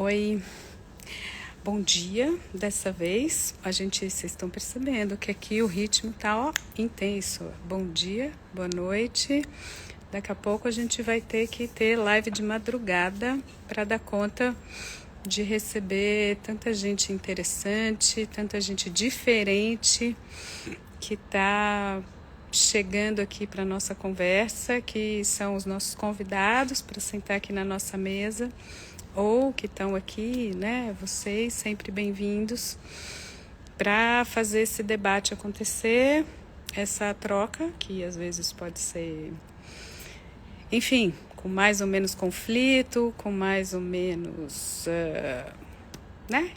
Oi, bom dia. Dessa vez, vocês estão percebendo que aqui o ritmo tá, intenso. Bom dia, boa noite. Daqui a pouco a gente vai ter que ter live de madrugada para dar conta de receber tanta gente interessante, tanta gente diferente que tá chegando aqui para nossa conversa, que são os nossos convidados para sentar aqui na nossa mesa, ou que estão aqui, né? Vocês sempre bem-vindos para fazer esse debate acontecer, essa troca, que às vezes pode ser, enfim, com mais ou menos conflito, com mais ou menos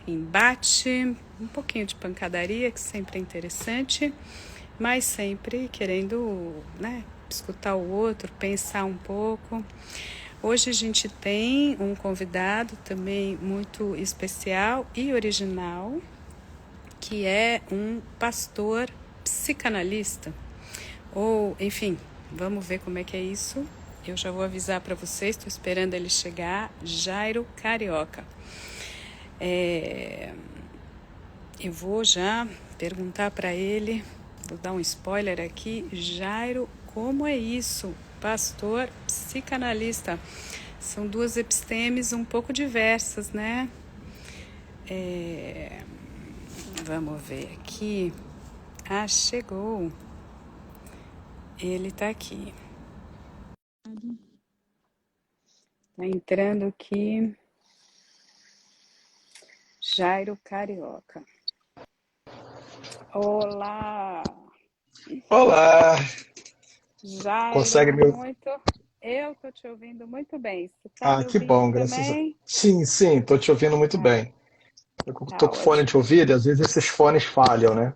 embate, um pouquinho de pancadaria, que sempre é interessante, mas sempre querendo, escutar o outro, pensar um pouco. Hoje a gente tem um convidado também muito especial e original, que é um pastor psicanalista, ou, enfim, vamos ver como é que é isso. Eu já vou avisar para vocês, estou esperando ele chegar, Jairo Carioca. Eu vou já perguntar para ele, vou dar um spoiler aqui, Jairo, como é isso? Pastor psicanalista. São duas epistemes um pouco diversas, né? Vamos ver aqui. Ah, chegou. Ele tá aqui. Tá entrando aqui. Jairo Carioca. Olá! Olá! Jairo, Consegue me ouvir? muito. Eu tô te ouvindo muito bem. Você tá me Que ouvindo bom, graças a... também? Sim, tô te ouvindo muito Tá, bem. Eu tô tá com fone de ótimo. ouvido e às vezes esses fones falham, né?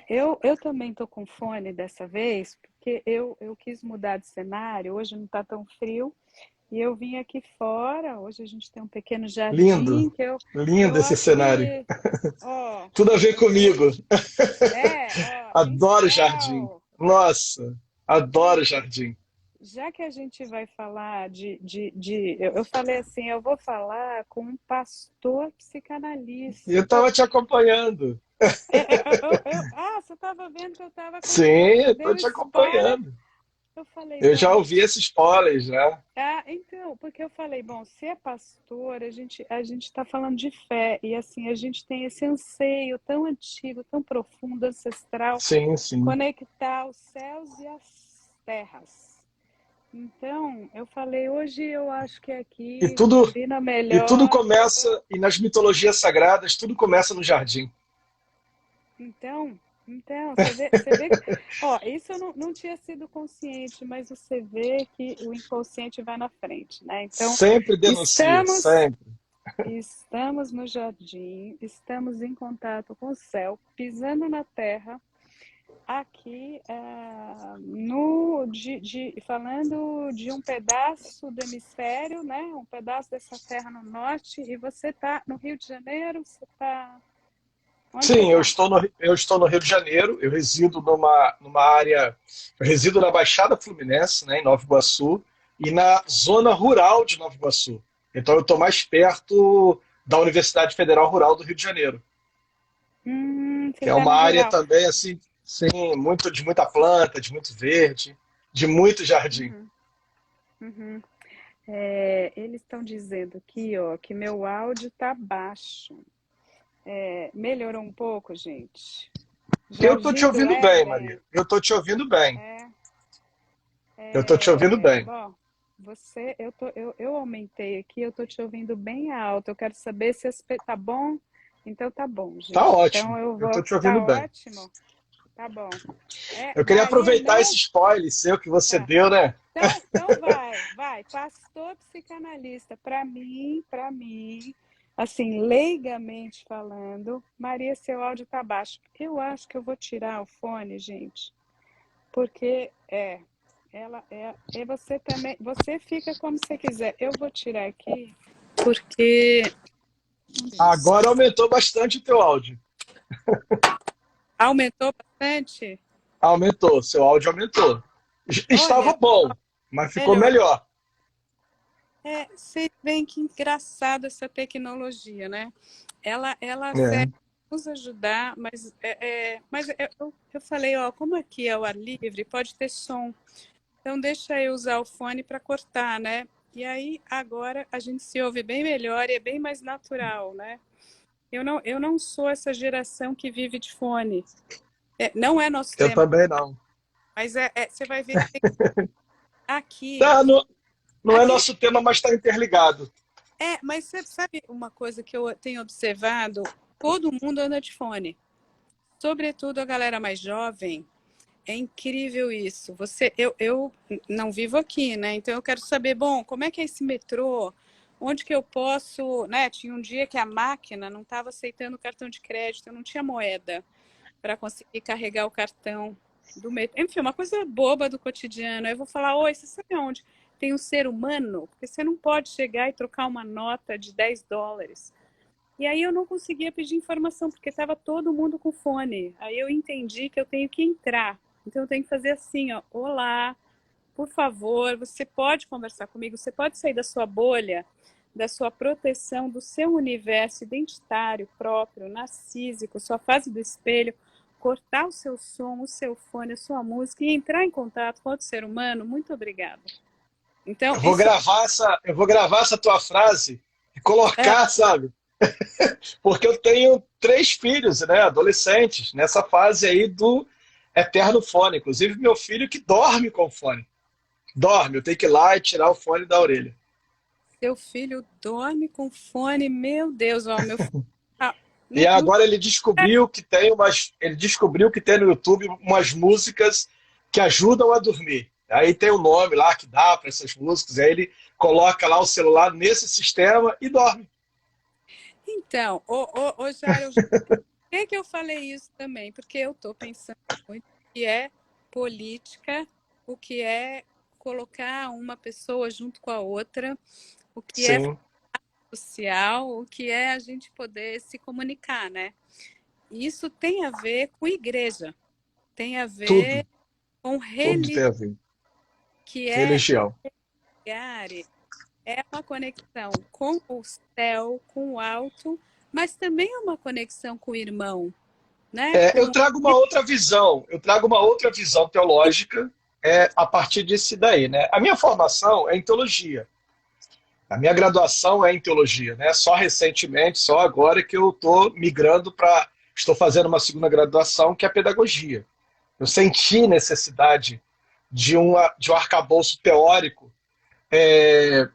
Eu também tô com fone dessa vez, porque eu quis mudar de cenário. Hoje não tá tão frio. E eu vim aqui fora. Hoje a gente tem um pequeno jardim Lindo, que lindo eu esse acho cenário. que, ó, Tudo a ver eu, comigo. tem Adoro jardim. céu. Nossa, adoro Então, jardim. já que a gente vai falar eu falei assim, eu vou falar com um pastor E psicanalista. eu tava te acompanhando. Você estava vendo que eu estava Sim, você eu tô deu te spoiler. acompanhando. Eu falei, Eu já bom, ouvi esses spoilers já. então, porque eu falei, bom, se é pastor, a gente está falando de fé, e assim, a gente tem esse anseio tão antigo, tão profundo, ancestral, Sim. conectar os céus e as terras. Então, eu falei, hoje eu acho que E aqui tudo, combina e tudo melhor. começa, e nas mitologias sagradas, tudo começa no jardim. Então, você vê que, isso eu não tinha sido consciente, mas você vê que o inconsciente vai na frente, né? Então, Sempre denuncia, estamos, sempre. estamos no jardim, estamos em contato com o céu, pisando na terra, aqui, falando de um pedaço do hemisfério, né? Um pedaço dessa terra no norte, e você está no Rio de Janeiro, você está... Onde você Sim, está? eu estou no Rio de Janeiro, eu resido numa área, eu resido na Baixada Fluminense, né, em Nova Iguaçu, e na zona rural de Nova Iguaçu. Então eu estou mais perto da Universidade Federal Rural do Rio de Janeiro, Você que é está uma no área rural. também assim, sim, muito de muita planta, de muito verde, de muito jardim. Uhum, uhum. Eles estão dizendo aqui, ó, que meu áudio tá baixo. Melhorou um pouco, gente. Eu estou te Jardim do ouvindo bem, Maria. Éden. Eu estou te ouvindo bem. É, Eu estou te ouvindo bem. bom, eu aumentei aqui, eu tô te ouvindo bem alto. Eu quero saber se tá bom. Então tá bom, Tá gente. Então ótimo. eu Eu estou vou. te ouvindo Tá bem. ótimo. Tá bom. Eu queria Maria, aproveitar esse não. spoiler seu que você Tá. deu, né? Então vai. Pastor psicanalista, para mim, assim, leigamente falando, Maria, seu áudio tá baixo. Eu acho que eu vou tirar o fone, gente, porque você também, você fica como você quiser. Eu vou tirar aqui, porque Agora aumentou bastante o teu áudio. aumentou bastante. Aumentou, seu áudio aumentou. Estava Olha, bom, mas ficou melhor. melhor. Vocês veem que engraçado essa tecnologia, né? Ela serve É. para nos ajudar, mas, eu falei, ó, como aqui é o ar livre, pode ter som. Então deixa eu usar o fone para cortar, né? E aí agora a gente se ouve bem melhor e é bem mais natural, né? Eu não sou essa geração que vive de fone. Não é nosso Eu tema, também não. mas você vai ver que aqui, Tá, não, não é aqui nosso tema, mas está interligado. mas você sabe uma coisa que eu tenho observado? Todo mundo anda de fone, sobretudo a galera mais jovem. É incrível isso. Eu não vivo aqui, né? Então eu quero saber, bom, como é que é esse metrô? Onde que eu posso, né? Tinha um dia que a máquina não estava aceitando cartão de crédito, eu não tinha moeda para conseguir carregar o cartão do metrô. Enfim, uma coisa boba do cotidiano. Aí eu vou falar, oi, você sabe onde tem um ser humano? Porque você não pode chegar e trocar uma nota de US$ 10. E aí eu não conseguia pedir informação, porque estava todo mundo com fone. Aí eu entendi que eu tenho que entrar. Então eu tenho que fazer assim, ó, olá, por favor, você pode conversar comigo, você pode sair da sua bolha, da sua proteção, do seu universo identitário próprio, narcísico, sua fase do espelho, cortar o seu som, o seu fone, a sua música e entrar em contato com outro ser humano. Muito obrigada. Então, isso Eu vou gravar essa tua frase e é, colocar, sabe? Porque eu tenho 3 filhos, né, adolescentes, nessa fase aí do eterno fone. Inclusive, meu filho que dorme com fone. Dorme, eu tenho que ir lá e tirar o fone da orelha. seu filho dorme com fone, meu Deus, ó, meu filho, E não agora ele descobriu que tem no YouTube umas músicas que ajudam a dormir. Aí tem um nome lá que dá para essas músicas, aí ele coloca lá o celular nesse sistema e dorme. Então, ô Jairo, por que eu falei isso também? Porque eu estou pensando muito o que é política, o que é colocar uma pessoa junto com a outra, o que é Sim, social, o que é a gente poder se comunicar, né? Isso tem a ver com igreja, tem a ver tudo, com tudo religião, tem a ver. que é Religião. Gare, é uma conexão com o céu, com o alto, mas também é uma conexão com o irmão, né? Eu trago uma outra visão, teológica a partir disso daí, né? A minha formação é em teologia, a minha graduação é em teologia, né? Só recentemente, só agora que eu estou migrando estou fazendo uma segunda graduação que é pedagogia. Eu senti necessidade de um arcabouço teórico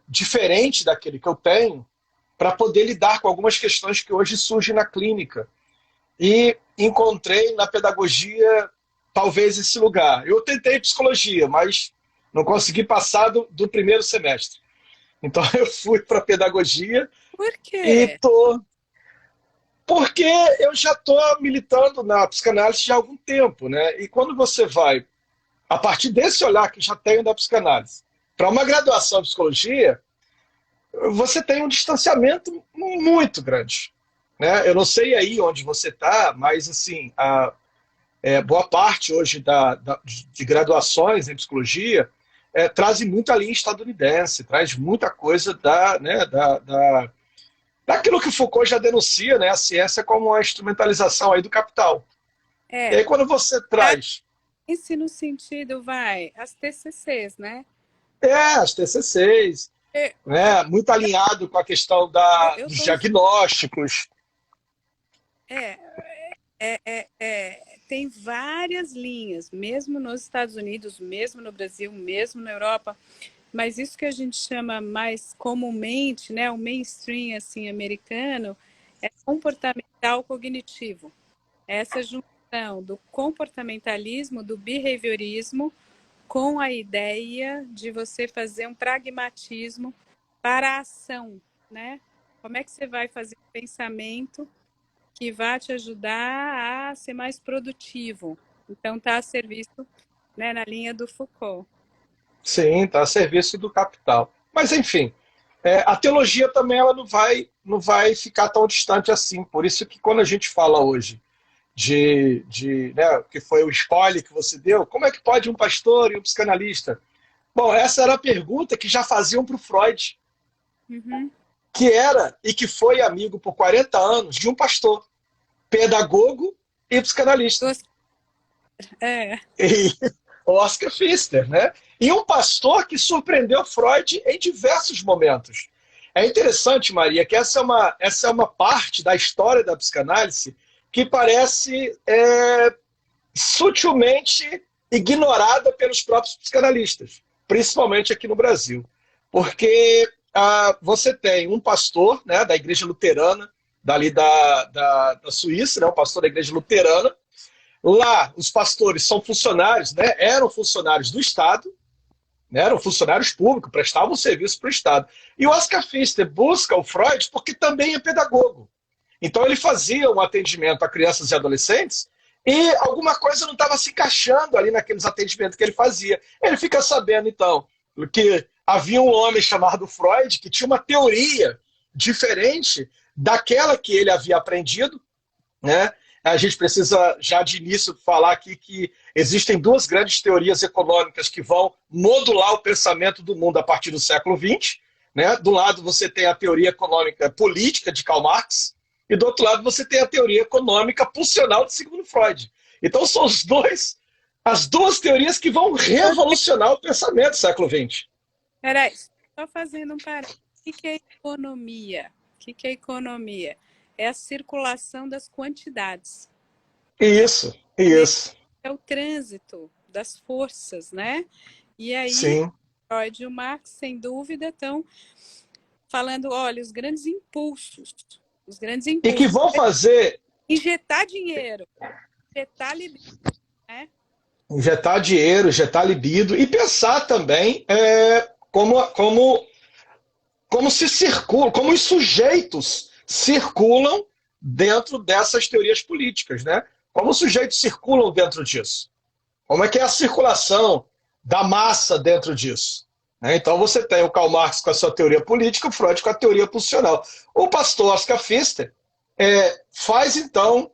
diferente daquele que eu tenho para poder lidar com algumas questões que hoje surgem na clínica. E encontrei na pedagogia talvez esse lugar. Eu tentei psicologia, mas não consegui passar do primeiro semestre. Então eu fui para pedagogia Por e quê? tô porque eu já estou militando na psicanálise já há algum tempo, né? E quando você vai a partir desse olhar que já tenho da psicanálise para uma graduação em psicologia, você tem um distanciamento muito grande, né? Eu não sei aí onde você está, mas assim boa parte hoje de graduações em psicologia trazem muita linha estadunidense, traz muita coisa daquilo que Foucault já denuncia, né, a ciência como uma instrumentalização aí do capital. E É, aí quando você traz esse no sentido, vai, as TCCs, né? as TCCs, É, né, muito alinhado com a questão eu dos tô, diagnósticos. é, tem várias linhas, mesmo nos Estados Unidos, mesmo no Brasil, mesmo na Europa, mas isso que a gente chama mais comumente, né, o mainstream assim americano, é comportamental cognitivo. Essa junção do comportamentalismo, do behaviorismo, com a ideia de você fazer um pragmatismo para a ação, né? Como é que você vai fazer um pensamento que vai te ajudar a ser mais produtivo? Então, está a serviço, né, na linha do Foucault. Sim, está a serviço do capital. Mas, enfim, a teologia também ela não vai ficar tão distante assim. Por isso que quando a gente fala hoje né, que foi o spoiler que você deu, como é que pode um pastor e um psicanalista? Bom, essa era a pergunta que já faziam para o Freud. Uhum. que era e que foi amigo por 40 anos de um pastor, pedagogo e psicanalista. Duas- É, E Oscar Pfister, né? E um pastor que surpreendeu Freud em diversos momentos. É interessante, Maria, que essa é uma parte da história da psicanálise que parece sutilmente ignorada pelos próprios psicanalistas, principalmente aqui no Brasil. Porque você tem um pastor, né, da igreja luterana, dali da Suíça, né, um pastor da igreja luterana. Lá, os pastores são funcionários, né, eram funcionários do Estado, né, eram funcionários públicos, prestavam serviço para o Estado. E o Oscar Pfister busca o Freud porque também é pedagogo. Então ele fazia um atendimento a crianças e adolescentes e alguma coisa não estava se encaixando ali naqueles atendimentos que ele fazia. Ele fica sabendo, então, que havia um homem chamado Freud que tinha uma teoria diferente daquela que ele havia aprendido, né? A gente precisa já de início falar aqui que existem duas grandes teorias econômicas que vão modular o pensamento do mundo a partir do século XX. Né? Do lado você tem a teoria econômica política de Karl Marx e do outro lado você tem a teoria econômica pulsional de Sigmund Freud. Então são as duas teorias que vão revolucionar o pensamento do século XX. peraí, só fazendo um parênteses. O que é economia? O que é economia? É a circulação das quantidades. E a economia Isso, é o trânsito das forças, né? E aí, sim. Freud e o Marx, sem dúvida, estão falando, olha, os grandes E que impulsos, vão fazer injetar dinheiro, injetar libido, né? injetar libido e pensar também como se circula, como os sujeitos circulam dentro dessas teorias políticas, né? Como os sujeitos circulam dentro disso? Como é que é a circulação da massa dentro disso? Né? Então você tem o Karl Marx com a sua teoria política, o Freud com a teoria pulsional. O pastor Oscar Pfister faz então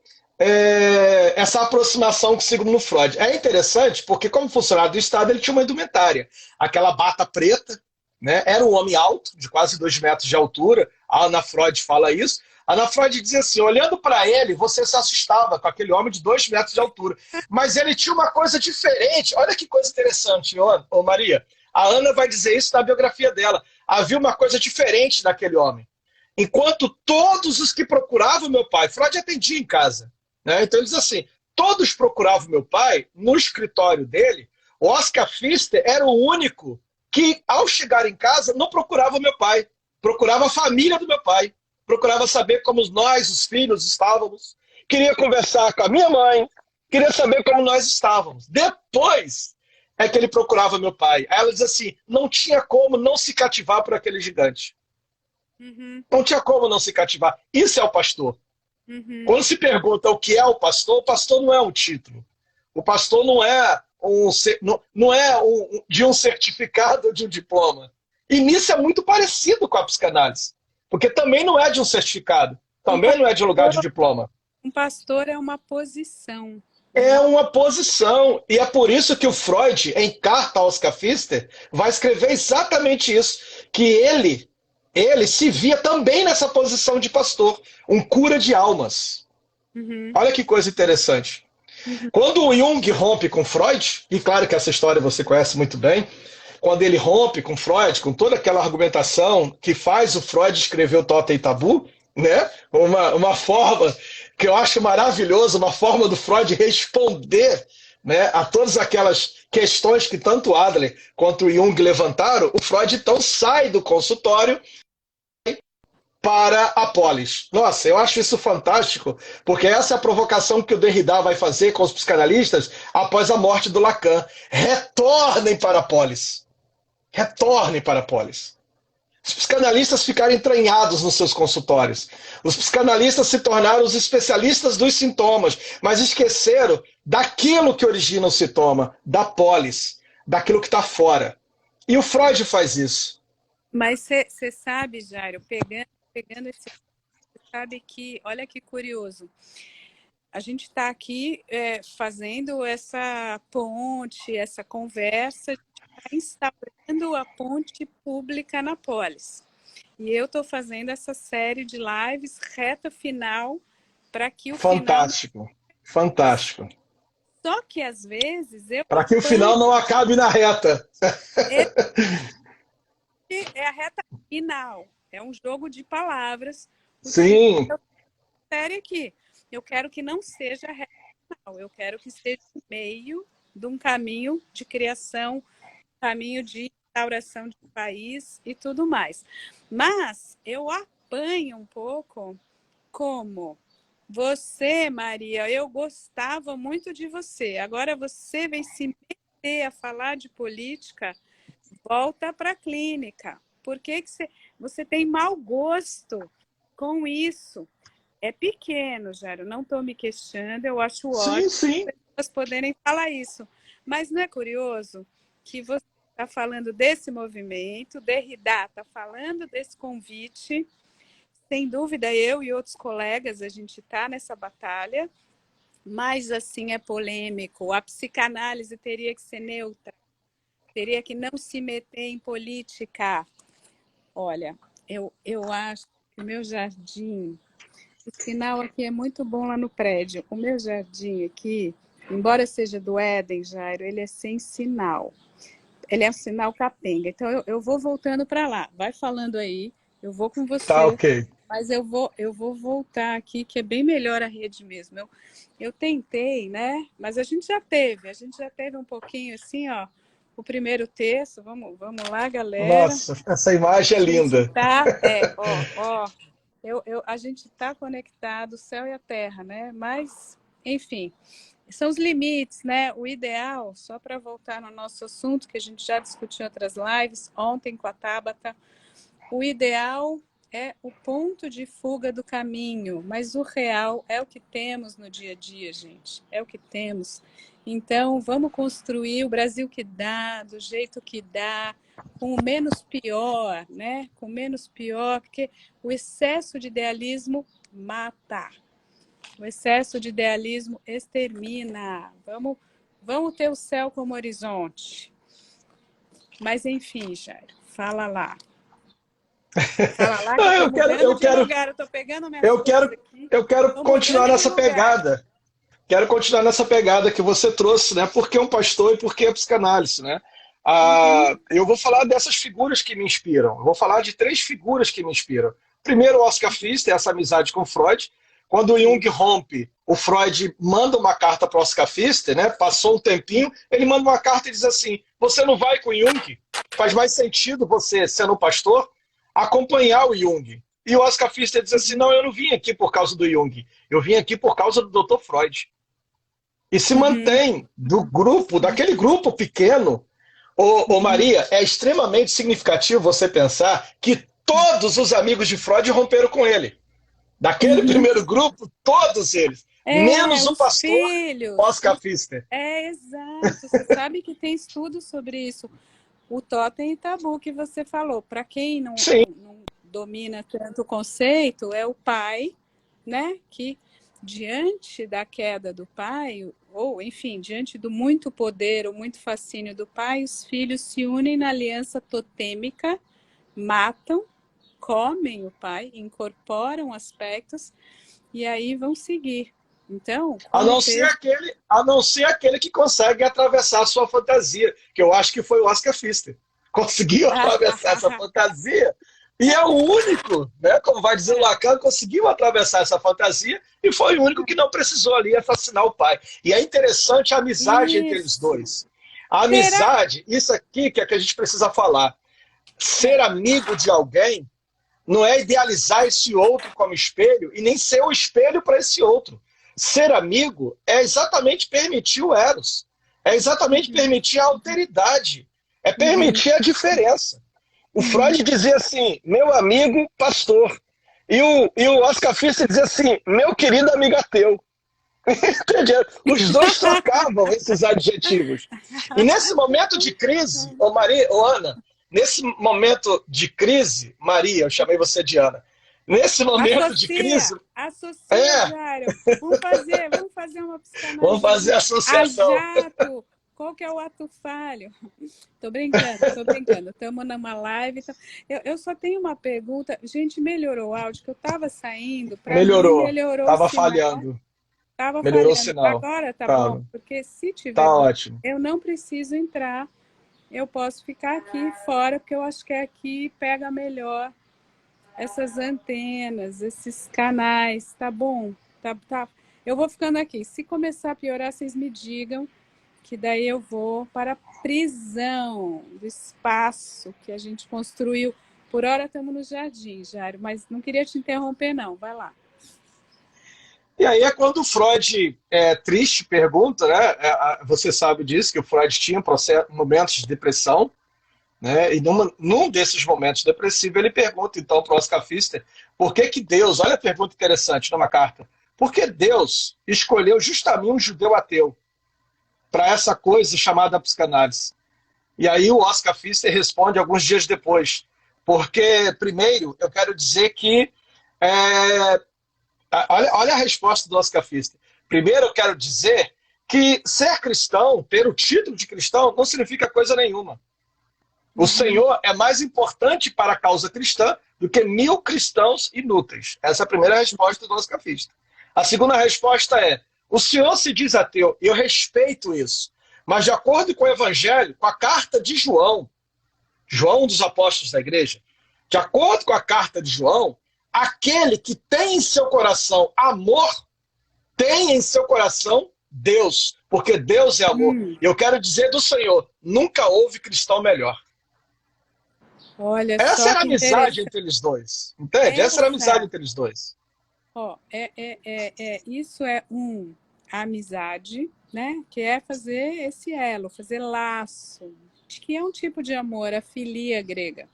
essa aproximação com o Sigmund Freud. É interessante porque, como funcionário do Estado, ele tinha uma indumentária. Aquela bata preta, né? Era um homem alto, de quase 2 metros de altura. A Ana Freud fala isso. A Ana Freud dizia assim: olhando para ele, você se assustava com aquele homem de 2 metros de altura. Mas ele tinha uma coisa diferente. Olha que coisa interessante, ô Maria. A Ana vai dizer isso na biografia dela. Havia uma coisa diferente naquele homem. Enquanto todos os que procuravam meu pai, Freud atendia em casa, né? Então ele diz assim: todos procuravam meu pai no escritório dele. O Oscar Pfister era o único que, ao chegar em casa, não procurava meu pai, procurava a família do meu pai, procurava saber como nós, os filhos, estávamos, queria conversar com a minha mãe, queria saber como nós estávamos. Depois é que ele procurava meu pai. Aí ela diz assim: não tinha como não se cativar por aquele gigante. Uhum, Não tinha como não se cativar. Isso é o pastor. uhum. Quando se pergunta o que é o pastor não é um título. O pastor não é de um certificado ou de um diploma. E nisso é muito parecido com a psicanálise. Porque também não é de um certificado. Um Também não é de um lugar de pastor, diploma. um pastor é uma posição, É né? uma posição. E é por isso que o Freud, em carta ao Oscar Pfister, vai escrever exatamente isso. Que ele se via também nessa posição de pastor. Um cura de almas. Uhum, Olha que coisa interessante. uhum. Quando o Jung rompe com Freud, e claro que essa história você conhece muito bem, quando ele rompe com Freud, com toda aquela argumentação que faz o Freud escrever o Totem e Tabu, né? Uma forma que eu acho maravilhosa, uma forma do Freud responder, né, a todas aquelas questões que tanto Adler quanto o Jung levantaram. O Freud então sai do consultório para a polis. Nossa, eu acho isso fantástico, porque essa é a provocação que o Derrida vai fazer com os psicanalistas após a morte do Lacan. Retornem para a polis. Retornem para a polis. Os psicanalistas ficaram entranhados nos seus consultórios. Os psicanalistas se tornaram os especialistas dos sintomas, mas esqueceram daquilo que origina o sintoma, da polis, daquilo que está fora. E o Freud faz isso. Mas você sabe, Jairo, pegando esse. Você sabe que, olha que curioso, a gente está aqui fazendo essa ponte, essa conversa, está instaurando a ponte pública na polis. E eu estou fazendo essa série de lives reta final para que o final. Fantástico, fantástico. Só que às vezes eu Para que o apanho. final não acabe na reta. É a reta final. É um jogo de palavras. O título Sim, da série aqui. Eu quero que não seja a reta final. Eu quero que seja o meio de um caminho de criação, caminho de restauração de país e tudo mais. Mas eu apanho um pouco como você, Maria, eu gostava muito de você. Agora você vem se meter a falar de política, volta para a clínica. Por que você tem mau gosto com isso? É pequeno, Jairo, não estou me queixando, eu acho sim, ótimo sim. as pessoas poderem falar isso. Mas não é curioso que você está falando desse movimento, Derrida está falando desse convite. Sem dúvida, eu e outros colegas, a gente está nessa batalha, mas assim é polêmico. A psicanálise teria que ser neutra, teria que não se meter em política. Olha, eu acho que o meu jardim, o sinal aqui é muito bom lá no prédio. O meu jardim aqui, embora seja do Éden, Jairo, ele é sem sinal. Ele é um sinal capenga. Então eu vou voltando para lá. Vai falando aí, eu vou com Tá você. ok. Mas eu vou voltar aqui, que é bem melhor a rede mesmo. Eu tentei, né? Mas a gente já teve um pouquinho assim, ó, o primeiro texto. Vamos lá, galera. Nossa, essa imagem A é gente linda. tá, ó, a gente tá conectado, o céu e a terra, né? Mas, enfim, são os limites, né? O ideal, só para voltar no nosso assunto, que a gente já discutiu em outras lives, ontem com a Tabata, o ideal é o ponto de fuga do caminho, mas o real é o que temos no dia a dia, gente. É o que temos. Então, vamos construir o Brasil que dá, do jeito que dá, com o menos pior, né? Com o menos pior, porque o excesso de idealismo mata. O excesso de idealismo extermina. Vamos ter o céu como horizonte. Mas, enfim, Jairo, fala lá. Fala lá que eu Ah, estou eu quero, mudando eu de quero, lugar, eu estou pegando minhas eu coisas quero, aqui, eu quero estou continuar mudando de nessa lugar. pegada. Quero continuar nessa pegada que você trouxe, né? Porque é um pastor e porque é psicanálise, né? Uhum, Eu vou falar dessas figuras que me inspiram. Eu vou falar de três figuras que me inspiram. Primeiro, o Oscar Pfister, essa amizade com Freud. Quando o Jung isso. rompe, o Freud manda uma carta para o Oscar Pfister, né? Passou um tempinho, ele manda uma carta e diz assim: você não vai com o Jung? Faz mais sentido você, sendo um pastor, acompanhar o Jung. E o Oscar Pfister diz assim: não, eu não vim aqui por causa do Jung, eu vim aqui por causa do Dr. Freud. E se Uhum, mantém do grupo, daquele grupo pequeno. Ô uhum, Maria, é extremamente significativo você pensar que todos os amigos de Freud romperam com ele. Daquele uhum. primeiro grupo, todos eles, É, menos o os pastor filhos. Oscar Pfister. É, exato. Você sabe que tem estudos sobre isso. O totem e tabu que você falou. Para quem Sim, não domina tanto o conceito, é o pai, né? Que diante da queda do pai, ou enfim, diante do muito poder ou muito fascínio do pai, os filhos se unem na aliança totêmica, matam, comem o pai, incorporam aspectos e aí vão seguir. Então, a como o não ser texto. aquele, a não ser aquele que consegue atravessar a sua fantasia, que eu acho que foi o Oscar Pfister. Conseguiu atravessar essa fantasia e é o único, né, como vai dizer o Lacan, conseguiu atravessar essa fantasia e foi o único que não precisou ali assassinar o pai. E é interessante a amizade entre eles Isso. dois. A Será? amizade, isso aqui que é que a gente precisa falar. Ser É. amigo de alguém não é idealizar esse outro como espelho e nem ser o espelho para esse outro. Ser amigo é exatamente permitir o eros, é exatamente Uhum, permitir a alteridade, é uhum, permitir a diferença. O uhum. Freud dizia assim, meu amigo pastor, e o Oscar Fischer dizia assim, meu querido amigo ateu. Os dois trocavam esses adjetivos. E nesse momento de crise, ô Maria, ô Ana, nesse momento de crise, Maria, eu chamei você de Ana, nesse momento de crise, Associa, é, Jário. Vamos fazer uma vamos fazer psicanálise a a associação. jato Qual que é o ato falho? Tô brincando, tô brincando. Estamos numa live. Eu só tenho uma pergunta. Gente, melhorou o áudio, que eu estava saindo. Para mim, Melhorou. melhorou o Tava sinal. falhando. Estava Melhorou o falhando. sinal. Agora tá bom? Tava. Porque se tiver Tá bom, ótimo. eu não preciso entrar. Eu posso ficar aqui fora, porque eu acho que aqui pega melhor essas antenas, esses canais. Tá bom? Tá. Eu vou ficando aqui. Se começar a piorar, vocês me digam, que daí eu vou para a prisão do espaço que a gente construiu. Por hora estamos no jardim, Jairo, mas não queria te interromper, não. Vai lá. E aí é quando o Freud, triste, pergunta, né? Você sabe disso, que o Freud tinha momentos de depressão, né? E num desses momentos depressivos ele pergunta então para o Oscar Pfister por que que Deus, olha a pergunta interessante numa carta, por que Deus escolheu justamente um judeu ateu para essa coisa chamada psicanálise? E aí o Oscar Pfister responde alguns dias depois, porque primeiro eu quero dizer que é, olha a resposta do Oscar Pfister. Primeiro eu quero dizer que ser cristão, ter o título de cristão, não significa coisa nenhuma. O Senhor é mais importante para a causa cristã do que 1000 cristãos inúteis. Essa é a primeira resposta do Oscar Pfister. A segunda resposta é, o Senhor se diz ateu, e eu respeito isso. Mas de acordo com o Evangelho, com a carta de João, João um dos apóstolos da igreja, de acordo com a carta de João, aquele que tem em seu coração amor, tem em seu coração Deus, porque Deus é amor. Eu quero dizer do Senhor, nunca houve cristão melhor. Olha Essa só era a que amizade interessante. entre eles dois. Entende? Essa era a amizade entre eles dois. Ó, isso é amizade, né? Que é fazer esse elo, fazer laço, que é um tipo de amor, a filia grega,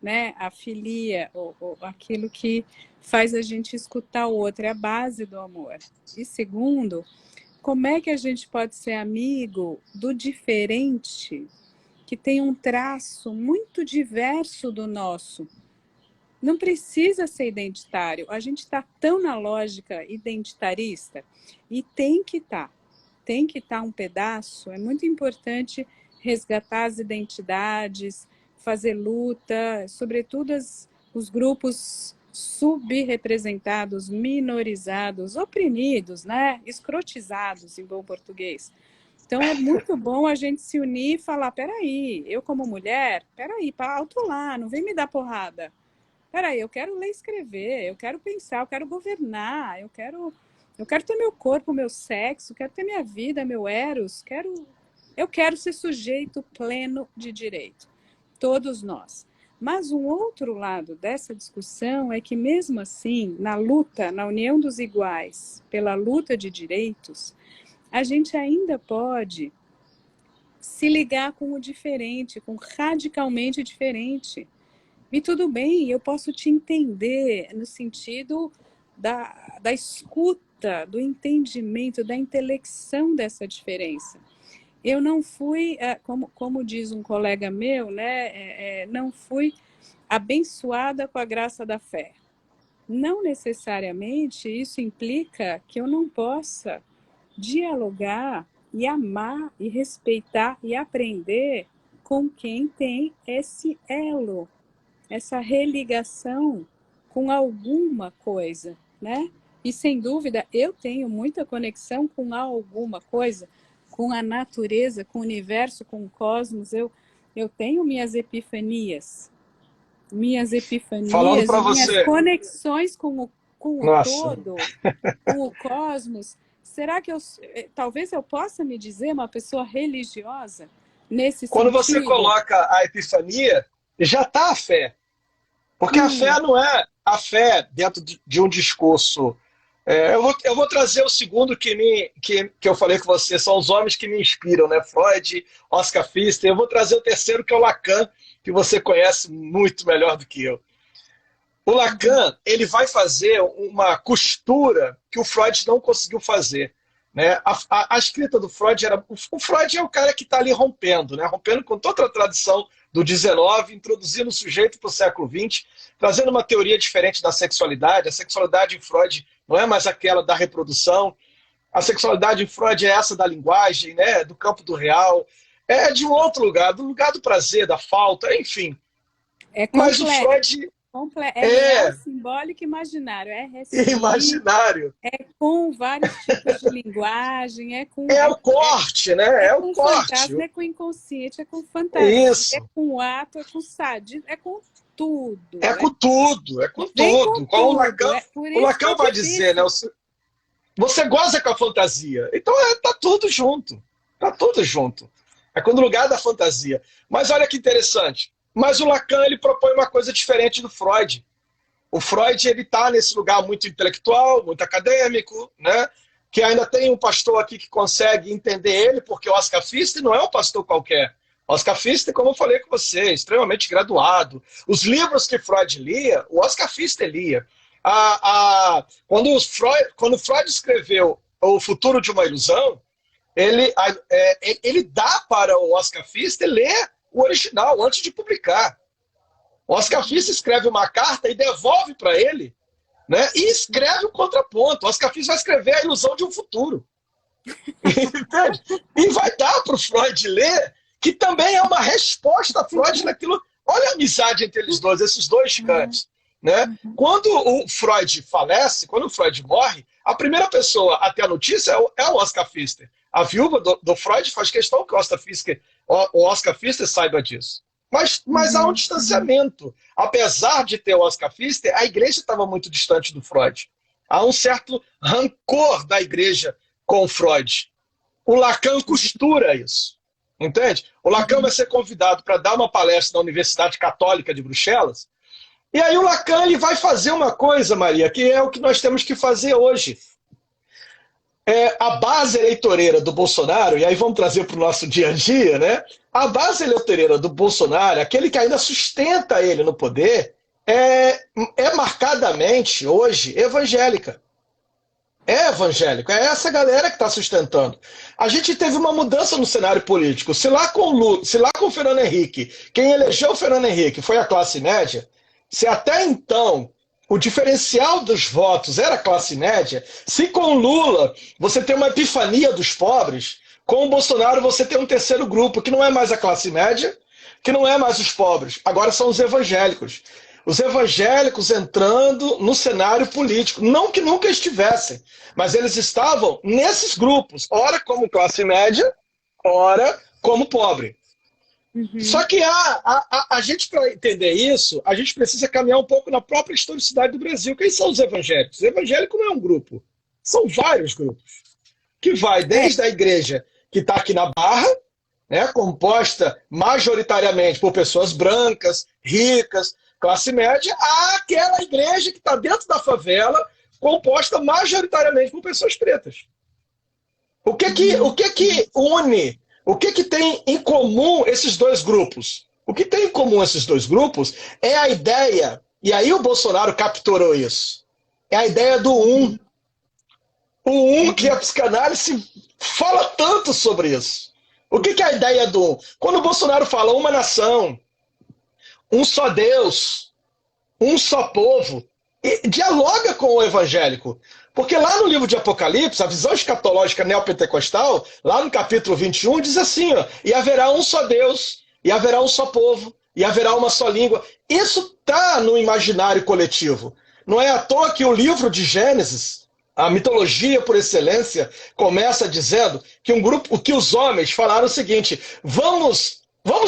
né? A filia, ou aquilo que faz a gente escutar o outro, é a base do amor. E segundo, como é que a gente pode ser amigo do diferente, que tem um traço muito diverso do nosso? Não precisa ser identitário. A gente está tão na lógica identitarista e tem que estar. Tem que estar um pedaço. É muito importante resgatar as identidades, fazer luta, sobretudo os grupos subrepresentados, minorizados, oprimidos, né? Escrotizados, em bom português. Então é muito bom a gente se unir e falar, peraí, eu como mulher, peraí, alto lá, não vem me dar porrada. Peraí, eu quero ler e escrever, eu quero pensar, eu quero governar, eu quero ter meu corpo, meu sexo, quero ter minha vida, meu eros, eu quero ser sujeito pleno de direito. Todos nós. Mas um outro lado dessa discussão é que, mesmo assim, na luta, na união dos iguais, pela luta de direitos, a gente ainda pode se ligar com o diferente, com radicalmente diferente. E tudo bem, eu posso te entender no sentido da escuta, do entendimento, da intelecção dessa diferença. Eu não fui, como diz um colega meu, né, não fui abençoada com a graça da fé. Não necessariamente isso implica que eu não possa dialogar e amar e respeitar e aprender com quem tem esse elo, essa religação com alguma coisa, né? E sem dúvida eu tenho muita conexão com alguma coisa, com a natureza, com o universo, com o cosmos. Eu tenho minhas Falando epifanias para e minhas você, conexões com o nossa, todo, com o cosmos. Será que talvez eu possa me dizer uma pessoa religiosa nesse quando você sentido? coloca a epifania, já está a fé. Porque a fé não é a fé dentro de um discurso. Eu vou trazer o segundo que eu falei com você, são os homens que me inspiram, né? Freud, Oscar Pfister. Eu vou trazer o terceiro, que é o Lacan, que você conhece muito melhor do que eu. O Lacan, ele vai fazer uma costura que o Freud não conseguiu fazer. Né? A escrita do Freud era... O Freud é o cara que está ali rompendo, né? Rompendo com toda a tradição do XIX, introduzindo o sujeito para o século XX, trazendo uma teoria diferente da sexualidade. A sexualidade em Freud não é mais aquela da reprodução. A sexualidade em Freud é essa da linguagem, né? Do campo do real. É de um outro lugar, do lugar do prazer, da falta, enfim. É Mas o complexo. Freud É real, é simbólico e imaginário. É restrito, imaginário. é com vários tipos de linguagem, É o corte, né? é É o com corte. fantasma, é com inconsciente, é com fantasia, é Isso. com ato, é com sadismo, é com tudo. É com tudo, é com Vem com tudo. Como tudo. Por O isso que é Lacan vai dizer, né? difícil. Você goza com a fantasia. Então tá tudo junto. Tá tudo junto. É quando o lugar da fantasia. Mas olha que interessante. Mas o Lacan ele propõe uma coisa diferente do Freud. O Freud ele tá nesse lugar muito intelectual, muito acadêmico, né? Que ainda tem um pastor aqui que consegue entender ele, porque o Oscar Fichte não é um pastor qualquer. Oscar Fichte, como eu falei com você, é extremamente graduado. Os livros que Freud lia, o Oscar Fichte lia. Quando Freud escreveu O Futuro de uma Ilusão, ele dá para o Oscar Fichte ler o original antes de publicar. O Oscar Fichte escreve uma carta e devolve para ele, né? E escreve o contraponto. O Oscar Fichte vai escrever A Ilusão de um Futuro. Entende? E vai dar para o Freud ler, que também é uma resposta a Freud naquilo. Olha a amizade entre eles dois, esses dois gigantes. Né? Quando o Freud falece, quando o Freud morre, a primeira pessoa a ter a notícia é o Oscar Fichte. A viúva do Freud faz questão que o Oscar Fichte saiba disso. Mas há um distanciamento. Apesar de ter o Oscar Fichte, a igreja estava muito distante do Freud. Há um certo rancor da igreja com o Freud. O Lacan costura isso. Entende? O Lacan vai ser convidado para dar uma palestra na Universidade Católica de Bruxelas. E aí o Lacan ele vai fazer uma coisa, Maria, que é o que nós temos que fazer hoje. A base eleitoreira do Bolsonaro, e aí vamos trazer para o nosso dia a dia, né? A base eleitoreira do Bolsonaro, aquele que ainda sustenta ele no poder, é marcadamente, hoje, evangélica. É evangélico, é essa galera que está sustentando. A gente teve uma mudança no cenário político. Se lá com o Fernando Henrique, quem elegeu o Fernando Henrique foi a classe média, se até então o diferencial dos votos era a classe média, se com Lula você tem uma epifania dos pobres, com o Bolsonaro você tem um terceiro grupo, que não é mais a classe média, que não é mais os pobres, agora são os evangélicos. Os evangélicos entrando no cenário político. Não que nunca estivessem, mas eles estavam nesses grupos, ora como classe média, ora como pobre. Só que a gente, para entender isso, a gente precisa caminhar um pouco na própria historicidade do Brasil. Quem são os evangélicos? O evangélico não é um grupo, são vários grupos. Que vai desde a igreja que está aqui na Barra, né, composta majoritariamente por pessoas brancas, ricas, classe média, àquela igreja que está dentro da favela, composta majoritariamente por pessoas pretas. O que une, o que tem em comum esses dois grupos? O que tem em comum esses dois grupos é a ideia, e aí o Bolsonaro capturou isso, é a ideia do um. O que a psicanálise fala tanto sobre isso. O que é a ideia do um? Quando o Bolsonaro fala uma nação, um só Deus, um só povo, e dialoga com o evangélico. Porque lá no livro de Apocalipse, a visão escatológica neopentecostal, lá no capítulo 21, diz assim, ó, e haverá um só Deus, e haverá um só povo, e haverá uma só língua. Isso está no imaginário coletivo. Não é à toa que o livro de Gênesis, a mitologia por excelência, começa dizendo que os homens falaram o seguinte, vamos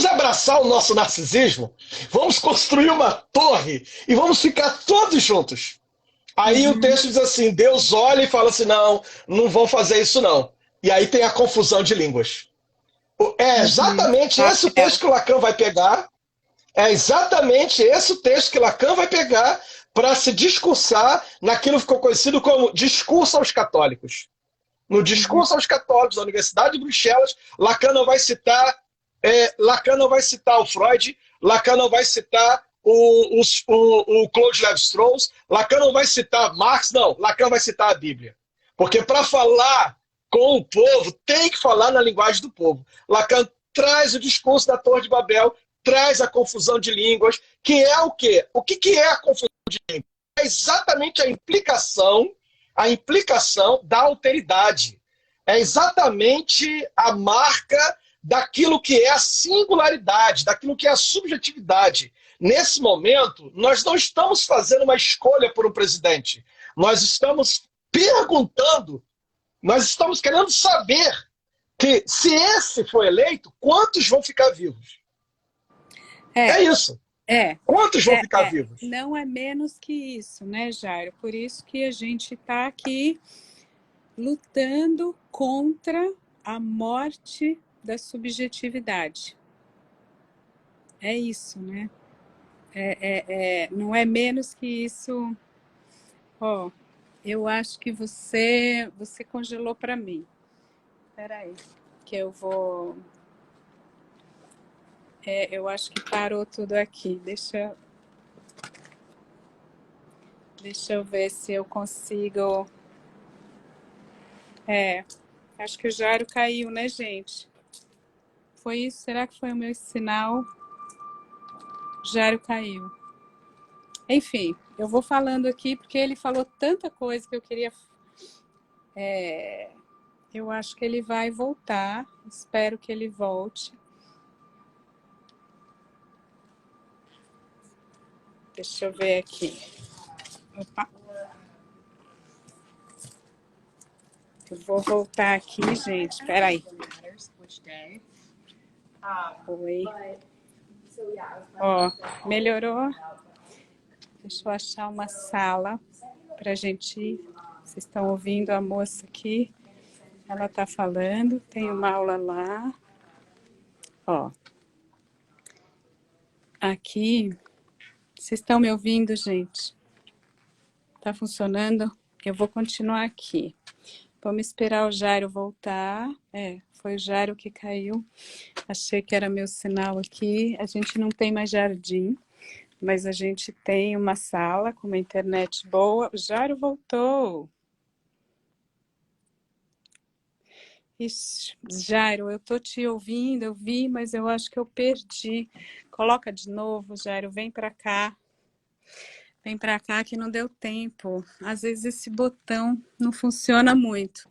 abraçar o nosso narcisismo, vamos construir uma torre e vamos ficar todos juntos. Aí o texto diz assim, Deus olha e fala assim, não vão fazer isso não. E aí tem a confusão de línguas. É exatamente esse o texto que o Lacan vai pegar, para se discursar naquilo que ficou conhecido como discurso aos católicos. No discurso aos católicos da Universidade de Bruxelas, Lacan não vai citar o Freud, Lacan não vai citar o Claude Lévi-Strauss, Lacan não vai citar Marx, não, Lacan vai citar a Bíblia. Porque para falar com o povo, tem que falar na linguagem do povo. Lacan traz o discurso da Torre de Babel, traz a confusão de línguas, que é o quê? O que é a confusão de línguas? É exatamente a implicação da alteridade. é exatamente a marca daquilo que é a singularidade, daquilo que é a subjetividade. Nesse momento, nós não estamos fazendo uma escolha por um presidente. Nós estamos perguntando, nós estamos querendo saber que, se esse for eleito, quantos vão ficar vivos? É É, isso. é, Quantos vão ficar vivos? não é menos que isso, né, Jairo? Por isso que a gente está aqui lutando contra a morte da subjetividade. É isso, né? Não é menos que isso. Ó, eu acho que você congelou para mim. Espera aí, que eu vou. Eu acho que parou tudo aqui. Deixa eu ver se eu consigo. Acho que o Jairo caiu, né, gente? Foi isso? Será que foi o meu sinal? Jairo caiu. Enfim, eu vou falando aqui porque ele falou tanta coisa que eu queria. Eu acho que ele vai voltar. Espero que ele volte. Deixa eu ver aqui. Opa. Eu vou voltar aqui, gente. Espera aí. Oi. Ó, melhorou? Deixa eu achar uma sala para a gente ir. Vocês estão ouvindo a moça aqui? Ela está falando. Tem uma aula lá. Ó. Aqui. Vocês estão me ouvindo, gente? Tá funcionando? Eu vou continuar aqui. Vamos esperar o Jairo voltar. Foi o Jairo que caiu. Achei que era meu sinal aqui. A gente não tem mais jardim, mas a gente tem uma sala com uma internet boa. O Jairo voltou. Ixi, Jairo, eu tô te ouvindo, eu vi, mas eu acho que eu perdi. Coloca de novo, Jairo, vem para cá. Vem para cá que não deu tempo. Às vezes esse botão não funciona muito.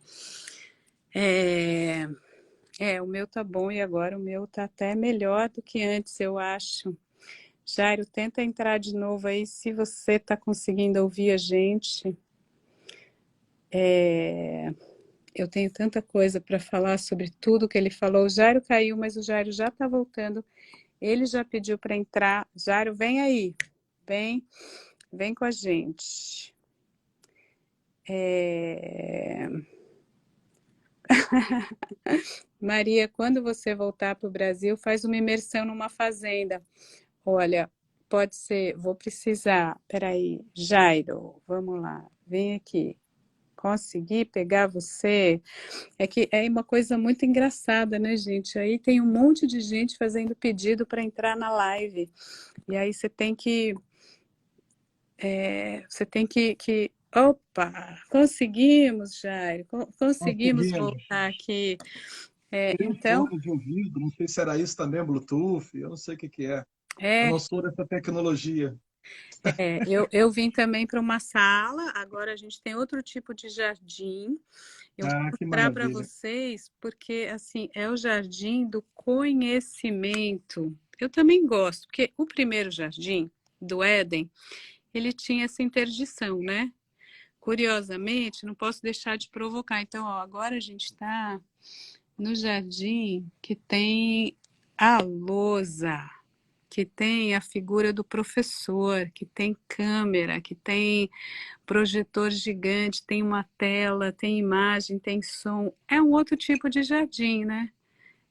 O meu tá bom e agora o meu tá até melhor do que antes, eu acho. Jairo, tenta entrar de novo aí, se você tá conseguindo ouvir a gente. Eu tenho tanta coisa para falar sobre tudo que ele falou. O Jairo caiu, mas o Jairo já tá voltando. Ele já pediu para entrar. Jairo, vem aí. Vem com a gente. Maria, quando você voltar para o Brasil, faz uma imersão numa fazenda. Olha, pode ser, vou precisar. Peraí, Jairo, vamos lá, vem aqui. Consegui pegar você? É que é uma coisa muito engraçada, né, gente? Aí tem um monte de gente fazendo pedido para entrar na live. E aí você tem que. Opa! Conseguimos, Jairo. Conseguimos Conseguimos. voltar aqui. Tem um Então, fone de ouvido, não sei se era isso também, Bluetooth, eu não sei o que que é. Eu é. não sou dessa tecnologia. Eu vim também para uma sala, agora a gente tem outro tipo de jardim. Eu vou Ah, que mostrar para maravilha. vocês, porque assim, é o jardim do conhecimento. Eu também gosto, porque o primeiro jardim do Éden, ele tinha essa interdição, né? Curiosamente, não posso deixar de provocar. Então, ó, agora a gente está no jardim que tem a lousa, que tem a figura do professor, que tem câmera, que tem projetor gigante, tem uma tela, tem imagem, tem som. É um outro tipo de jardim, né?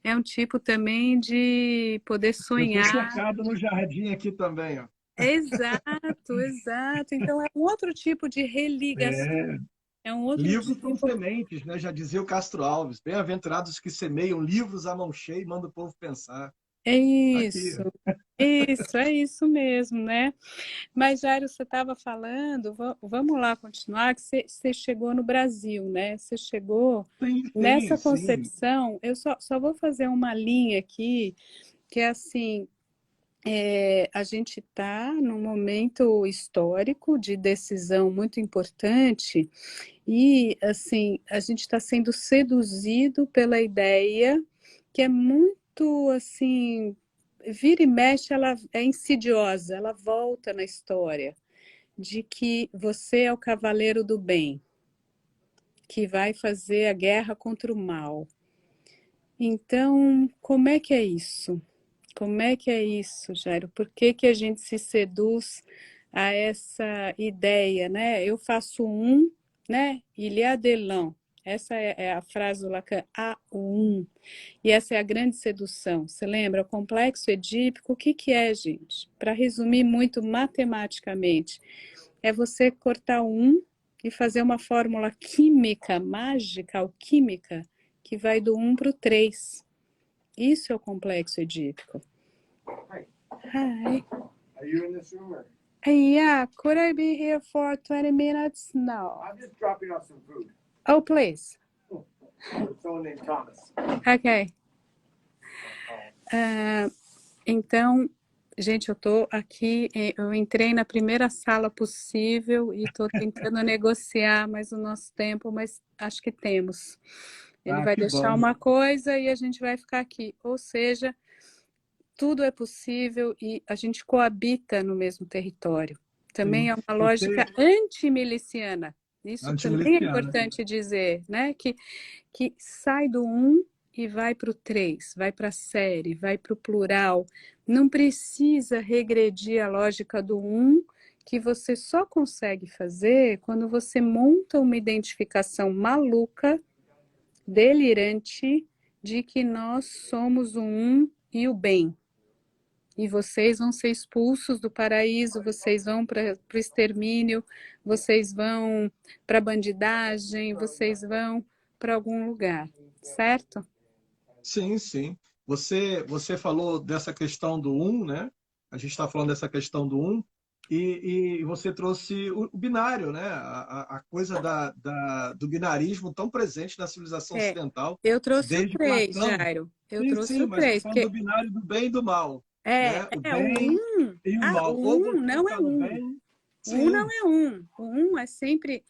É um tipo também de poder Eu estou sonhar. chocado no jardim aqui também, ó. Exato, exato. Então é um outro tipo de religação. É, É um outro livros são tipo. sementes, né? Já dizia o Castro Alves. Bem-aventurados que semeiam livros à mão cheia e mandam o povo pensar. É Tá aqui. isso. É isso mesmo, né? Mas, Jairo, você estava falando, vamos lá continuar, que você chegou no Brasil, né? Você chegou Sim, sim, nessa sim. concepção. Eu só vou fazer uma linha aqui, que é assim, a gente está num momento histórico de decisão muito importante e, assim, a gente está sendo seduzido pela ideia que é muito, assim, vira e mexe, ela é insidiosa, ela volta na história, de que você é o cavaleiro do bem, que vai fazer a guerra contra o mal. Então, como é que é isso? Como é que é isso, Jairo? Por que que a gente se seduz a essa ideia, né? Eu faço um, né? Il y a de l'un. Essa é a frase do Lacan, há o um. E essa é a grande sedução. Você lembra? O complexo edípico, o que que é, gente? Para resumir muito matematicamente, é você cortar um e fazer uma fórmula química, mágica, alquímica, que vai do 1 para o 3. Isso é o complexo edípico. Hi. Hi. Are you in this room? Or? Yeah, could I be here for 20 minutes? No. I'm just dropping off some food. Oh, please. For someone named Thomas. Ok. Então, gente, eu tô aqui, eu entrei na primeira sala possível e tô tentando negociar mais o nosso tempo, mas acho que temos. Ele vai deixar uma coisa e a gente vai ficar aqui. Ou seja, tudo é possível e a gente coabita no mesmo território. Também é uma lógica antimiliciana. Isso também é importante dizer, né? Que sai do um e vai para o 3, vai para a série, vai para o plural. Não precisa regredir a lógica do um, que você só consegue fazer quando você monta uma identificação maluca, delirante, de que nós somos o um e o bem. E vocês vão ser expulsos do paraíso, vocês vão para o extermínio, vocês vão para a bandidagem, vocês vão para algum lugar, certo? Sim, sim. Você falou dessa questão do um, né? A gente está falando dessa questão do um, e você trouxe o binário, né? A coisa do binarismo tão presente na civilização ocidental. Eu trouxe o desde 3, Platão. Jairo. Eu Sim, trouxe sim, o mas estou 3. falando do binário do bem e do mal. Né? O O bem 1. e o mal. O 1 não é 1. Bem, O 1 não é 1. O 1 é sempre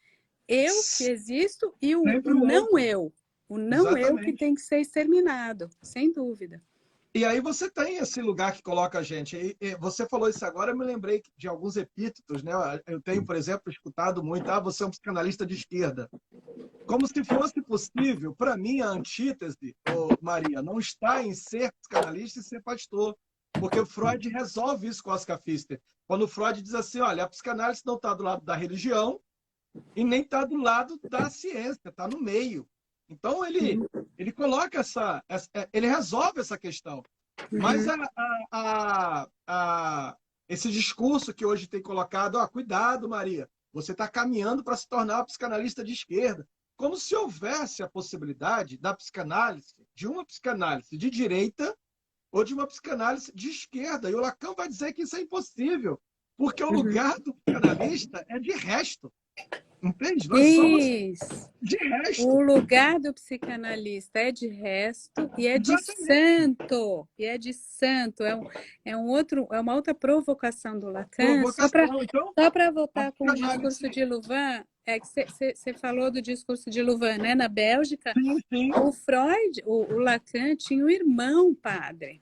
eu que existo e o não eu. O não eu que tem que ser exterminado, sem dúvida. E aí você tem esse lugar que coloca a gente. E você falou isso agora, eu me lembrei de alguns epítetos, né? Eu tenho, por exemplo, escutado muito, você é um psicanalista de esquerda. Como se fosse possível, para mim, a antítese, Maria, não está em ser psicanalista e ser pastor. Porque o Freud resolve isso com Oscar Pfister. Quando o Freud diz assim, olha, a psicanálise não está do lado da religião e nem está do lado da ciência, está no meio. Então, ele coloca ele resolve essa questão. Mas esse discurso que hoje tem colocado, cuidado, Maria, você está caminhando para se tornar uma psicanalista de esquerda. Como se houvesse a possibilidade da psicanálise, de uma psicanálise de direita ou de uma psicanálise de esquerda. E o Lacan vai dizer que isso é impossível, porque o lugar do psicanalista é de resto. Entende? Nós somos de resto. O lugar do psicanalista é de resto e é de santo. E é de santo. É uma outra provocação do Lacan. Só para voltar com o discurso de Louvain, é que você falou do discurso de Louvain, né? Na Bélgica, sim. O Freud, o Lacan tinha um irmão padre.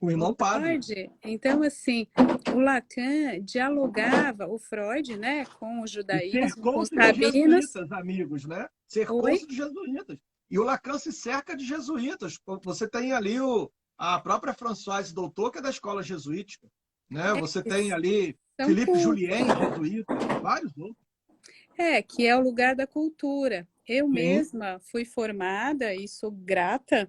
O irmão padre. Freud, então, assim, o Lacan dialogava, o Freud, né, com o judaísmo, com os rabinos. Jesuítas, amigos, né? Cercou-se de jesuítas. E o Lacan se cerca de jesuítas. Você tem ali a própria Françoise Doutor, que é da escola jesuítica. Né? Você tem ali Philippe Julien, jesuíta, vários outros. Que é o lugar da cultura. Eu mesma fui formada e sou grata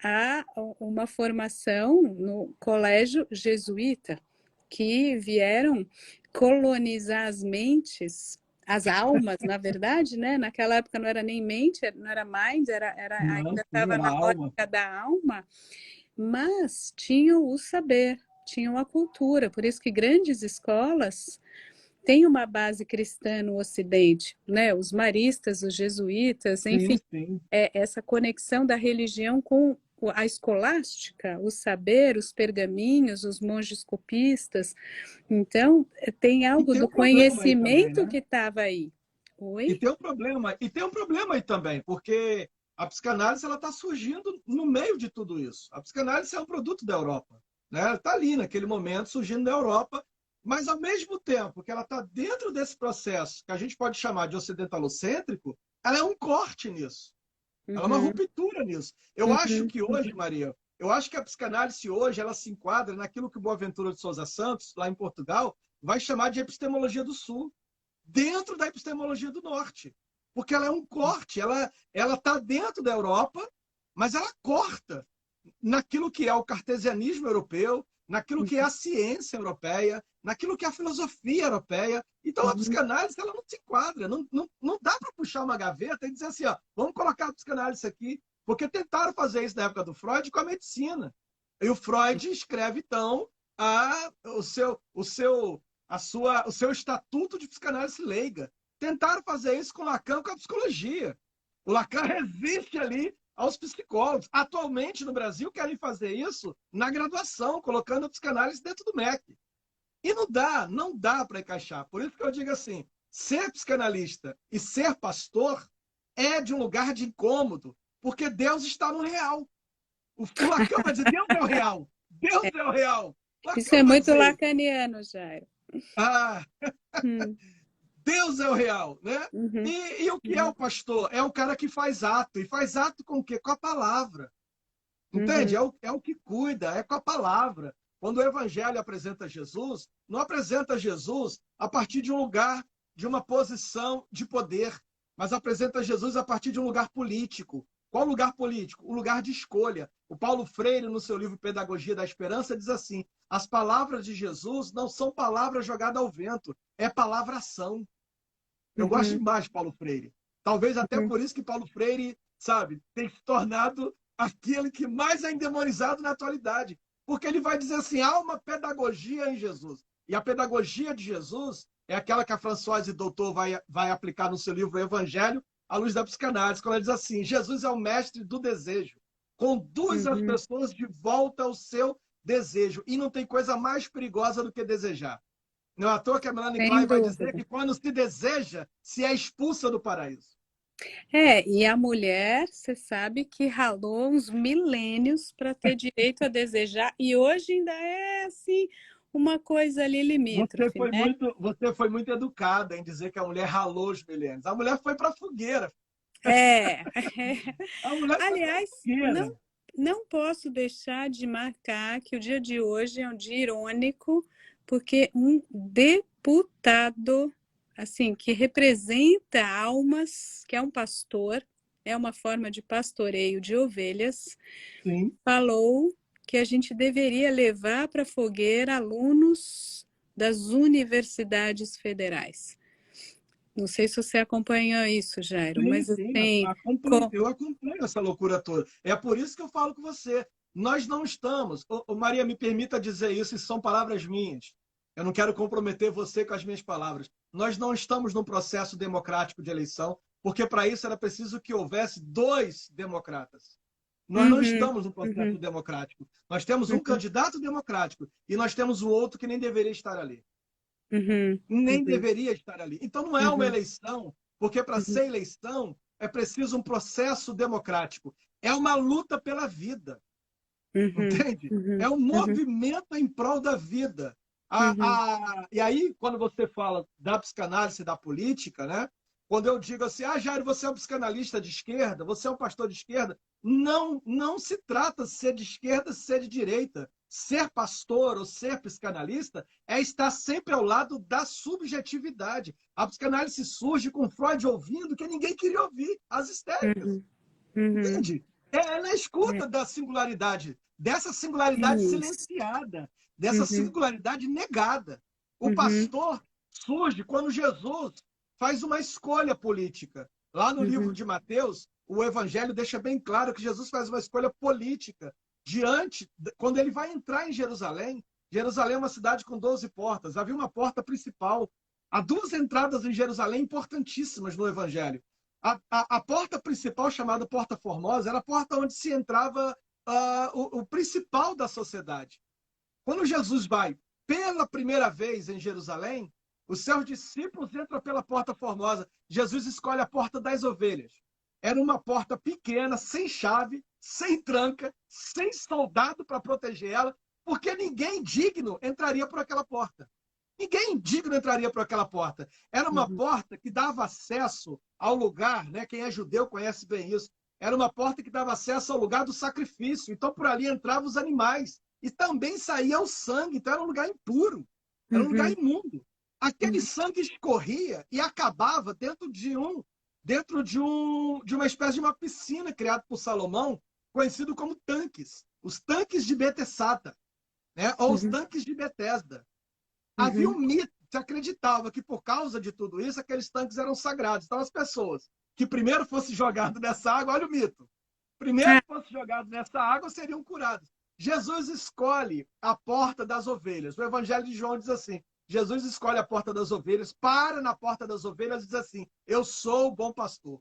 a uma formação no colégio jesuíta, que vieram colonizar as mentes, as almas, na verdade, né? Naquela época não era nem mente, não era mind, ainda estava na lógica da alma, mas tinham o saber, tinham a cultura, por isso que grandes escolas têm uma base cristã no Ocidente, né? Os maristas, os jesuítas, enfim, essa conexão da religião com a escolástica, o saber, os pergaminhos, os monges copistas. Então, tem E algo tem do um problema aí também, conhecimento né? que estava aí. Oi? E tem um problema aí também, porque a psicanálise ela está surgindo no meio de tudo isso. A psicanálise é um produto da Europa, né? Ela está ali naquele momento surgindo da Europa, mas ao mesmo tempo que ela está dentro desse processo que a gente pode chamar de ocidentalocêntrico, ela é um corte nisso. Ela é uma Uhum, ruptura nisso. Eu acho uhum, que hoje, Maria, eu acho que a psicanálise hoje ela se enquadra naquilo que o Boaventura de Sousa Santos, lá em Portugal, vai chamar de epistemologia do Sul, dentro da epistemologia do Norte. Porque ela é um corte, ela está dentro da Europa, mas ela corta naquilo que é o cartesianismo europeu, naquilo que é a ciência europeia, naquilo que é a filosofia europeia. Então, a uhum, psicanálise ela não se enquadra. Não dá para puxar uma gaveta e dizer assim, ó, vamos colocar a psicanálise aqui. Porque tentaram fazer isso na época do Freud com a medicina. E o Freud escreve, então, o seu estatuto de psicanálise leiga. Tentaram fazer isso com Lacan, com a psicologia. O Lacan resiste ali aos psicólogos. Atualmente, no Brasil, querem fazer isso na graduação, colocando a psicanálise dentro do MEC. E não dá para encaixar. Por isso que eu digo assim, ser psicanalista e ser pastor é de um lugar de incômodo, porque Deus está no real. O Lacan vai dizer, Deus é o real. Deus é o real. Isso Lacan é vai muito dizer, lacaniano, Jairo. ah, Hum, Deus é o real, né? uhum, E o que é uhum, o pastor? É o cara que faz ato. E faz ato com o quê? Com a palavra. Entende? uhum, É o que cuida, é com a palavra. Quando o evangelho apresenta Jesus, não apresenta Jesus a partir de um lugar, de uma posição de poder, mas apresenta Jesus a partir de um lugar político. Qual lugar político? O lugar de escolha. O Paulo Freire, no seu livro Pedagogia da Esperança, diz assim: as palavras de Jesus não são palavras jogadas ao vento, é palavra-ação. Eu gosto uhum, demais de Paulo Freire. Talvez até uhum. por isso que Paulo Freire, sabe, tem se tornado aquele que mais é endemonizado na atualidade. Porque ele vai dizer assim, há uma pedagogia em Jesus. E a pedagogia de Jesus é aquela que a Françoise Doutor vai aplicar no seu livro Evangelho, à luz da psicanálise, quando ela diz assim, Jesus é o mestre do desejo. Conduz as Uhum. pessoas de volta ao seu desejo. E não tem coisa mais perigosa do que desejar. Não é à toa que a Melanie Sem Klein vai dizer dúvida. que quando se deseja, se é expulsa do paraíso. É, e a mulher, você sabe que ralou uns milênios para ter direito a desejar, e hoje ainda é assim uma coisa ali limítrofe, né? Você foi muito educada em dizer que a mulher ralou os milênios. A mulher foi para a fogueira. É. A mulher foi para a Aliás, fogueira. não posso deixar de marcar que o dia de hoje é um dia irônico, porque um deputado, assim, que representa almas, que é um pastor, é uma forma de pastoreio de ovelhas, Sim. falou que a gente deveria levar para a fogueira alunos das universidades federais. Não sei se você acompanhou isso, Jairo, Sim, mas sim, assim, eu acompanho essa loucura toda. É por isso que eu falo com você. Nós não estamos. Maria, me permita dizer isso, e são palavras minhas. Eu não quero comprometer você com as minhas palavras. Nós não estamos num processo democrático de eleição, porque para isso era preciso que houvesse dois democratas. Nós não uhum, estamos num processo uhum, democrático. Nós temos um uhum, candidato democrático e nós temos o outro que nem deveria estar ali. uhum, Nem uhum, deveria estar ali. Então não é uma uhum, eleição, porque para uhum, ser eleição é preciso um processo democrático. É uma luta pela vida, uhum, entende? uhum, É um uhum, movimento em prol da vida. uhum, E aí, quando você fala da psicanálise, da política, né? Quando eu digo assim, Jairo, você é um psicanalista de esquerda, você é um pastor de esquerda, não se trata de ser de esquerda, ser de direita. Ser pastor ou ser psicanalista é estar sempre ao lado da subjetividade. A psicanálise surge com Freud ouvindo que ninguém queria ouvir, as histéricas. uhum, uhum. Entende? Ela escuta da singularidade, dessa É singularidade isso. silenciada, dessa Uhum, singularidade negada. O uhum, pastor surge quando Jesus faz uma escolha política. Lá no livro uhum, de Mateus, o Evangelho deixa bem claro que Jesus faz uma escolha política quando ele vai entrar em Jerusalém. Jerusalém é uma cidade com 12 portas. Havia uma porta principal. Há duas entradas em Jerusalém importantíssimas no Evangelho. A porta principal, chamada Porta Formosa, era a porta onde se entrava o principal da sociedade. Quando Jesus vai pela primeira vez em Jerusalém, os seus discípulos entram pela porta formosa. Jesus escolhe a porta das ovelhas. Era uma porta pequena, sem chave, sem tranca, sem soldado para proteger ela, porque ninguém digno entraria por aquela porta. Ninguém digno entraria por aquela porta. Era uma porta que dava acesso ao lugar, né? Quem é judeu conhece bem isso. Era uma porta que dava acesso ao lugar do sacrifício. Então, por ali entravam os animais. E também saía o sangue. Então, era um lugar impuro. Era um lugar imundo. Aquele sangue escorria e acabava dentro de uma espécie de uma piscina criada por Salomão, conhecido como tanques. Os tanques de Betesata, né? Ou os tanques de Betesda. Havia um mito, se acreditava que por causa de tudo isso, aqueles tanques eram sagrados. Então, as pessoas que primeiro fossem jogadas nessa água, olha o mito, primeiro fossem jogados nessa água, seriam curados. Jesus escolhe a porta das ovelhas. O Evangelho de João diz assim, Jesus escolhe a porta das ovelhas, para na porta das ovelhas e diz assim, eu sou o bom pastor.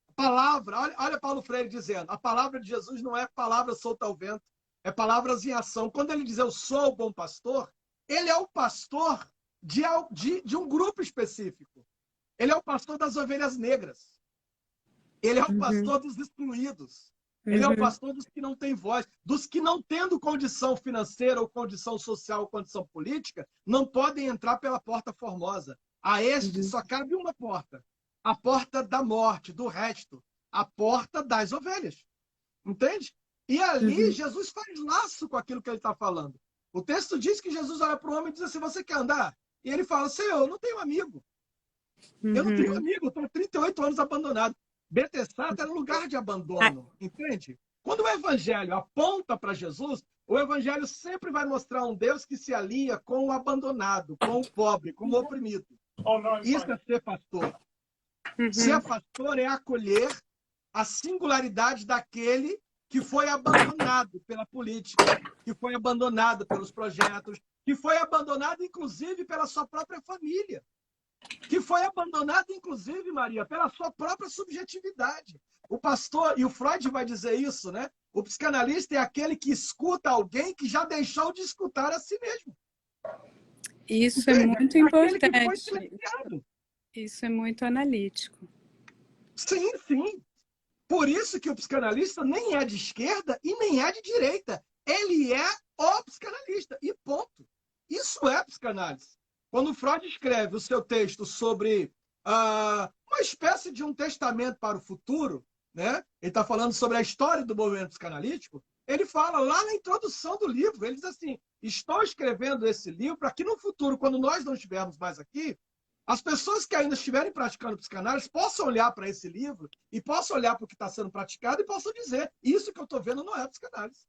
A palavra, olha Paulo Freire dizendo, a palavra de Jesus não é palavra solta ao vento, é palavras em ação. Quando ele diz eu sou o bom pastor, ele é o pastor de um grupo específico. Ele é o pastor das ovelhas negras. Ele é o pastor dos excluídos. Ele é o pastor dos que não têm voz. Dos que não tendo condição financeira, ou condição social, ou condição política, não podem entrar pela porta formosa. A este só cabe uma porta. A porta da morte, do resto. A porta das ovelhas. Entende? E ali Jesus faz laço com aquilo que ele está falando. O texto diz que Jesus olha para o homem e diz assim, você quer andar? E ele fala, Senhor, eu não tenho amigo. Eu não tenho amigo, eu estou há 38 anos abandonado. Betesata era um lugar de abandono, entende? Quando o evangelho aponta para Jesus, o evangelho sempre vai mostrar um Deus que se alia com o abandonado, com o pobre, com o oprimido. Isso é ser pastor. Ser pastor é acolher a singularidade daquele que foi abandonado pela política, que foi abandonado pelos projetos, que foi abandonado, inclusive, pela sua própria família, que foi abandonado, inclusive, Maria, pela sua própria subjetividade. O pastor, e o Freud vai dizer isso, né? O psicanalista é aquele que escuta alguém que já deixou de escutar a si mesmo. Isso Entende? é muito Aquele que foi importante. silenciado. Isso é muito analítico. Sim, sim. Por isso que o psicanalista nem é de esquerda e nem é de direita. Ele é o psicanalista. E ponto. Isso é psicanálise. Quando Freud escreve o seu texto sobre uma espécie de um testamento para o futuro, né? Ele está falando sobre a história do movimento psicanalítico, ele fala lá na introdução do livro, ele diz assim, estou escrevendo esse livro para que no futuro, quando nós não estivermos mais aqui, as pessoas que ainda estiverem praticando psicanálise possam olhar para esse livro e possam olhar para o que está sendo praticado e possam dizer, isso que eu estou vendo não é psicanálise.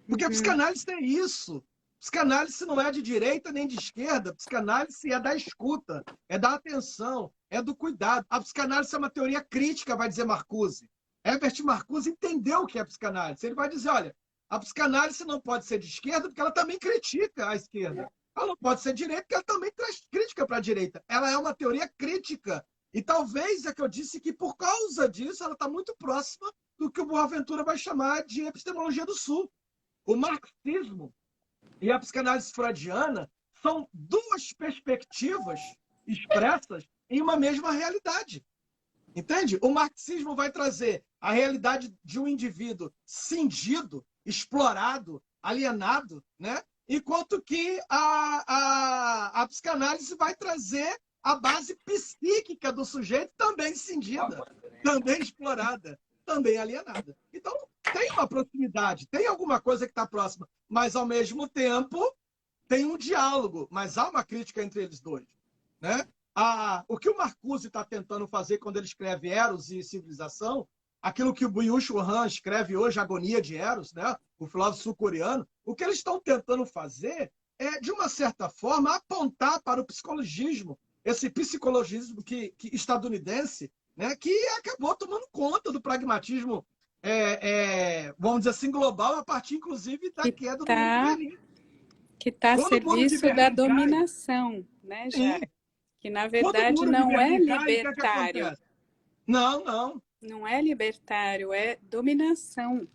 Porque a psicanálise é isso. Psicanálise não é de direita nem de esquerda. Psicanálise é da escuta, é da atenção, é do cuidado. A psicanálise é uma teoria crítica, vai dizer Marcuse. Herbert Marcuse entendeu o que é psicanálise. Ele vai dizer, olha, a psicanálise não pode ser de esquerda porque ela também critica a esquerda. Ela não pode ser de direita porque ela também traz crítica para a direita. Ela é uma teoria crítica. E talvez é que eu disse que, por causa disso, ela está muito próxima do que o Boaventura vai chamar de epistemologia do Sul. O marxismo e a psicanálise freudiana são duas perspectivas expressas em uma mesma realidade. Entende? O marxismo vai trazer a realidade de um indivíduo cindido, explorado, alienado, né? Enquanto que a psicanálise vai trazer a base psíquica do sujeito também cindida, também explorada, também alienada. Então, tem uma proximidade, tem alguma coisa que está próxima, mas, ao mesmo tempo, tem um diálogo, mas há uma crítica entre eles dois. Né? O que o Marcuse está tentando fazer quando ele escreve Eros e Civilização, aquilo que o Byung-Chul Han escreve hoje, Agonia de Eros, né? O filósofo sul-coreano, o que eles estão tentando fazer é, de uma certa forma, apontar para o psicologismo, esse psicologismo estadunidense, né? Que acabou tomando conta do pragmatismo, vamos dizer assim, global, a partir, inclusive, da queda do Muro de Berlim. Que está a Quando o Muro de serviço Berlim da cai, dominação, né, Jair? Que, na quando o verdade, Muro de não é Berlim cai, o que libertário. acontece? Não. Não é libertário, é dominação.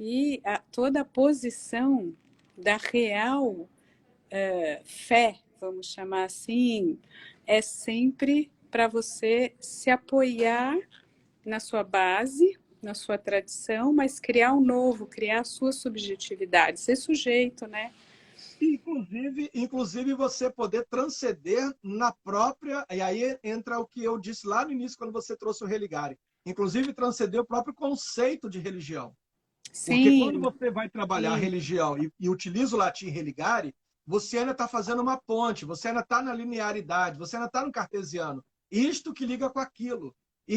E toda a posição da real fé, vamos chamar assim, é sempre para você se apoiar na sua base, na sua tradição, mas criar um novo, criar a sua subjetividade, ser sujeito, né? Inclusive você poder transcender na própria, e aí entra o que eu disse lá no início quando você trouxe o religare, inclusive transcender o próprio conceito de religião. Porque quando Sim, você vai trabalhar a sim. religião e utiliza o latim religare, você ainda está fazendo uma ponte, você ainda está na linearidade, você ainda está no cartesiano. Isto que liga com aquilo. E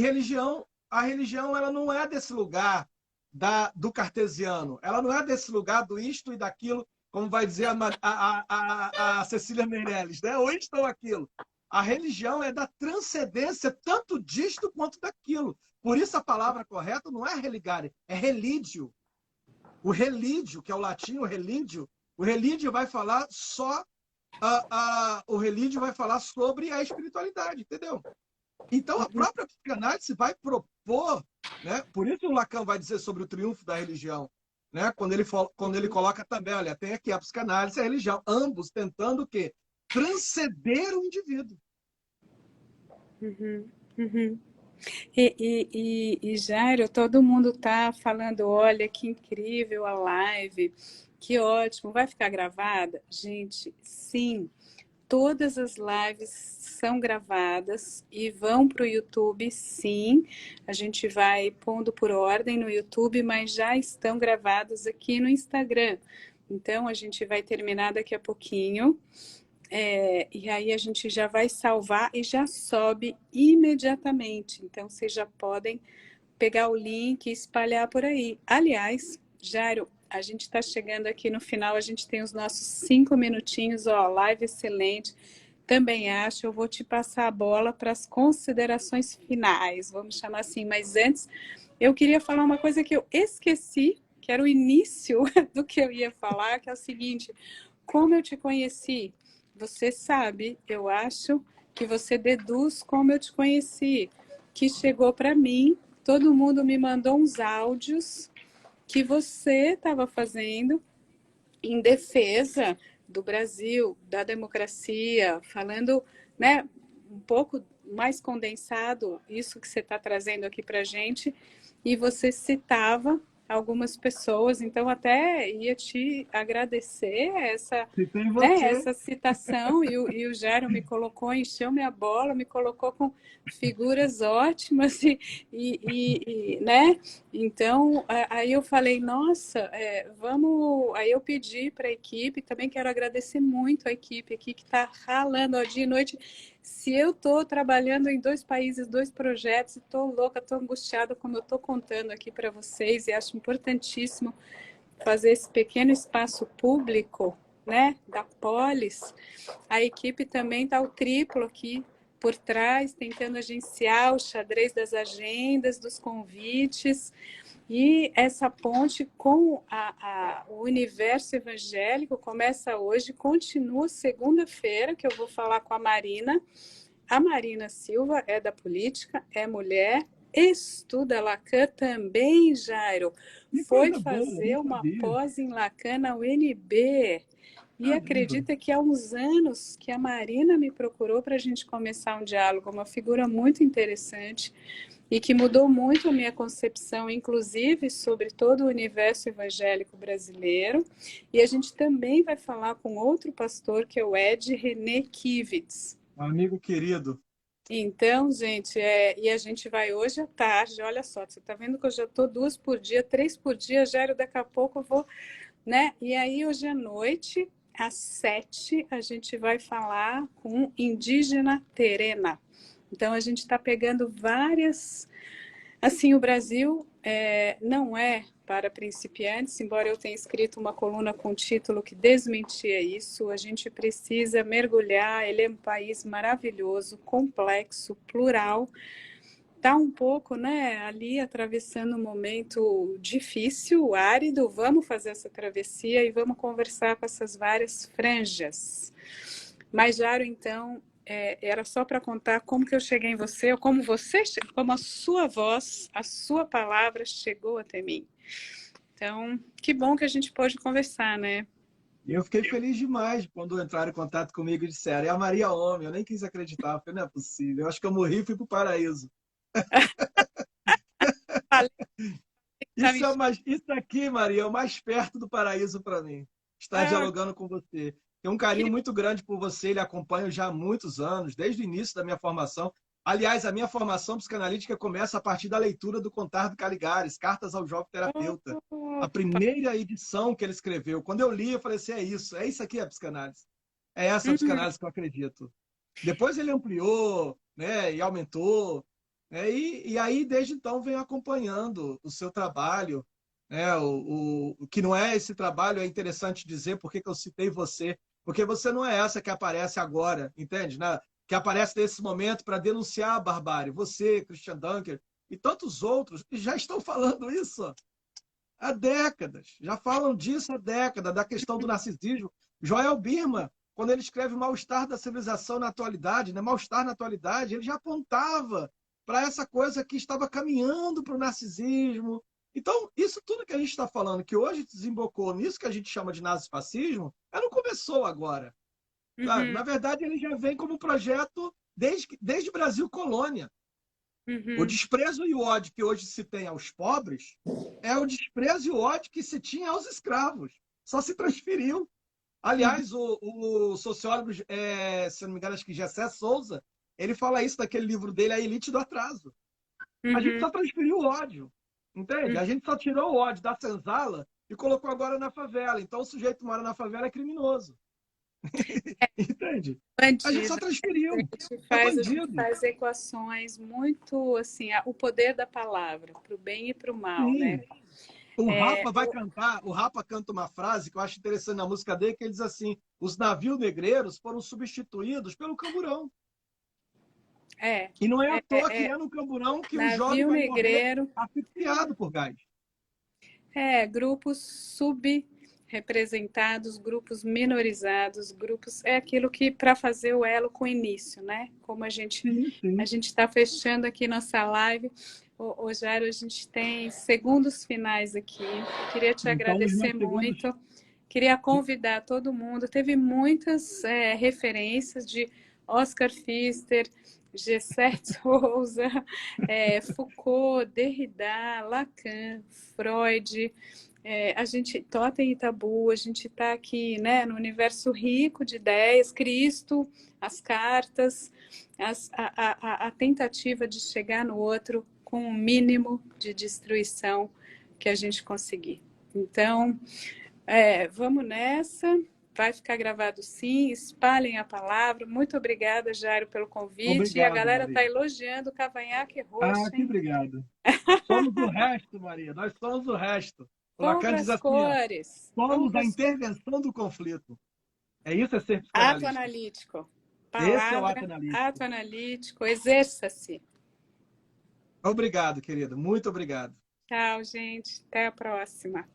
a religião ela não é desse lugar do cartesiano, ela não é desse lugar do isto e daquilo, como vai dizer a Cecília Meirelles, né? Ou isto ou aquilo. A religião é da transcendência tanto disto quanto daquilo. Por isso a palavra correta não é religare, é religio. O religio, que é o latim, o religio vai falar só o religio vai falar sobre a espiritualidade, entendeu? Então a própria psicanálise vai propor, né? Por isso o Lacan vai dizer sobre o triunfo da religião, né? Quando ele coloca também, olha, tem aqui a psicanálise e a religião, ambos tentando o quê? Transcender o indivíduo. Uhum, uhum. E Jairo, todo mundo tá falando, olha, que incrível a live, que ótimo, vai ficar gravada? Gente, sim, todas as lives são gravadas e vão para o YouTube, sim. A gente vai pondo por ordem no YouTube, mas já estão gravadas aqui no Instagram. Então, a gente vai terminar daqui a pouquinho. E aí a gente já vai salvar e já sobe imediatamente. Então, vocês já podem pegar o link e espalhar por aí. Aliás, Jairo, a gente está chegando aqui no final, a gente tem os nossos 5 minutinhos, ó, live excelente. Também acho, eu vou te passar a bola para as considerações finais, vamos chamar assim. Mas antes, eu queria falar uma coisa que eu esqueci, que era o início do que eu ia falar, que é o seguinte: como eu te conheci? Você sabe, eu acho que você deduz como eu te conheci, que chegou para mim, todo mundo me mandou uns áudios que você estava fazendo em defesa do Brasil, da democracia, falando, né, um pouco mais condensado isso que você está trazendo aqui para a gente, e você citava algumas pessoas, então até ia te agradecer essa, Se tem né, você. essa citação, e o Jairo me colocou, encheu minha bola, me colocou com figuras ótimas, né, então aí eu falei, nossa, vamos, aí eu pedi para a equipe, também quero agradecer muito a equipe aqui que está ralando ó, dia e noite. Se eu estou trabalhando em 2 países, 2 projetos, estou louca, estou angustiada, como eu estou contando aqui para vocês, e acho importantíssimo fazer esse pequeno espaço público, né, da Polis. A equipe também está o triplo aqui por trás, tentando agenciar o xadrez das agendas, dos convites, e essa ponte com o universo evangélico começa hoje, continua segunda-feira, que eu vou falar com a Marina. A Marina Silva é da política, é mulher, estuda Lacan também, Jairo. Que Foi coisa boa, fazer não uma sabia. pós em Lacan na UNB. E Caramba. acredita que há uns anos que a Marina me procurou para a gente começar um diálogo, uma figura muito interessante e que mudou muito a minha concepção, inclusive, sobre todo o universo evangélico brasileiro. E a gente também vai falar com outro pastor, que é o Ed René Kivitz. Amigo querido. Então, gente, e a gente vai hoje à tarde, olha só, você está vendo que eu já estou 2 por dia, 3 por dia, Jairo, daqui a pouco eu vou, né? E aí hoje à noite, às 7, a gente vai falar com indígena Terena. Então, a gente está pegando várias... Assim, o Brasil não é para principiantes, embora eu tenha escrito uma coluna com título que desmentia isso, a gente precisa mergulhar, ele é um país maravilhoso, complexo, plural, está um pouco, né, ali atravessando um momento difícil, árido, vamos fazer essa travessia e vamos conversar com essas várias franjas. Mas, Jaro, então, era só para contar como que eu cheguei em você, ou como a sua voz, a sua palavra chegou até mim. Então, que bom que a gente pôde conversar, né? E eu fiquei feliz demais quando entraram em contato comigo e disseram, é a Maria Homem. Eu nem quis acreditar, eu falei, não é possível. Eu acho que eu morri e fui para o paraíso. Falei que tá me... Isso aqui, Maria, é o mais perto do paraíso para mim. Estar Ah, dialogando com você. Tenho um carinho que... muito grande por você, ele acompanho já há muitos anos, desde o início da minha formação. Aliás, a minha formação psicanalítica começa a partir da leitura do Contar do Caligares, Cartas ao Jovem Terapeuta. A primeira edição que ele escreveu. Quando eu li, eu falei assim, é isso aqui a psicanálise. É essa a Uhum, psicanálise que eu acredito. Depois ele ampliou, né, e aumentou, né, e aí, desde então, venho acompanhando o seu trabalho, né, o que não é esse trabalho, é interessante dizer por que eu citei você, porque você não é essa que aparece agora, entende? Que aparece nesse momento para denunciar a barbárie. Você, Christian Dunker e tantos outros já estão falando isso há décadas, já falam disso há décadas, da questão do narcisismo. Joel Birman, quando ele escreve Mal-Estar da Civilização na Atualidade, né? Mal-Estar na Atualidade, ele já apontava para essa coisa que estava caminhando para o narcisismo. Então, isso tudo que a gente está falando, que hoje desembocou nisso que a gente chama de nazifascismo, não começou agora. Sabe? uhum, Na verdade, ele já vem como projeto desde Brasil Colônia. O uhum. desprezo e o ódio que hoje se tem aos pobres é o desprezo e o ódio que se tinha aos escravos. Só se transferiu. Uhum, Aliás, o sociólogo, se não me engano, acho que Gessé Souza, ele fala isso naquele livro dele, A Elite do Atraso. A gente uhum, só transferiu o ódio, entende? uhum. A gente só tirou o ódio da senzala e colocou agora na favela. Então, o sujeito que mora na favela é criminoso. Entende? A gente só Bandido. transferiu. É A gente bandido. faz equações muito assim, o poder da palavra, para o bem e para o mal, né? Sim. O É, Rapa vai cantar, o Rapa canta uma frase que eu acho interessante na música dele, que ele diz assim: os navios negreiros foram substituídos pelo camburão. é, E não é à toa que é, é no camburão que o jovem navio vai morrer negreiro, asfixiado por gás. grupos subrepresentados, grupos minorizados, grupos é aquilo que para fazer o elo com o início, né? Como Sim, a sim. gente está fechando aqui nossa live. Ô, Jairo, a gente tem segundos finais aqui. Queria te Então, os agradecer meus segundos. muito. Queria convidar todo mundo. Teve muitas referências de Oscar Pfister, Gessé Souza, Foucault, Derrida, Lacan, Freud. A gente, Totem e Tabu, a gente está aqui, né, no universo rico de ideias, Cristo, as cartas, a tentativa de chegar no outro com o mínimo de destruição que a gente conseguir. Então, vamos nessa. Vai ficar gravado sim, espalhem a palavra. Muito obrigada, Jairo, pelo convite. E a Obrigado, galera está Maria. elogiando o cavanhaque Ah, roxo, que hein? obrigado. Somos o resto, Maria. Nós somos o resto. O Lacan Compra diz as assim, ó, cores. somos Compra a as... intervenção do conflito. É isso, é ser Ato psicanalista. analítico. Esse é o ato Palavra, analítico. ato analítico. Exerça-se. Obrigado, querida. Muito obrigado. Tchau, gente. Até a próxima.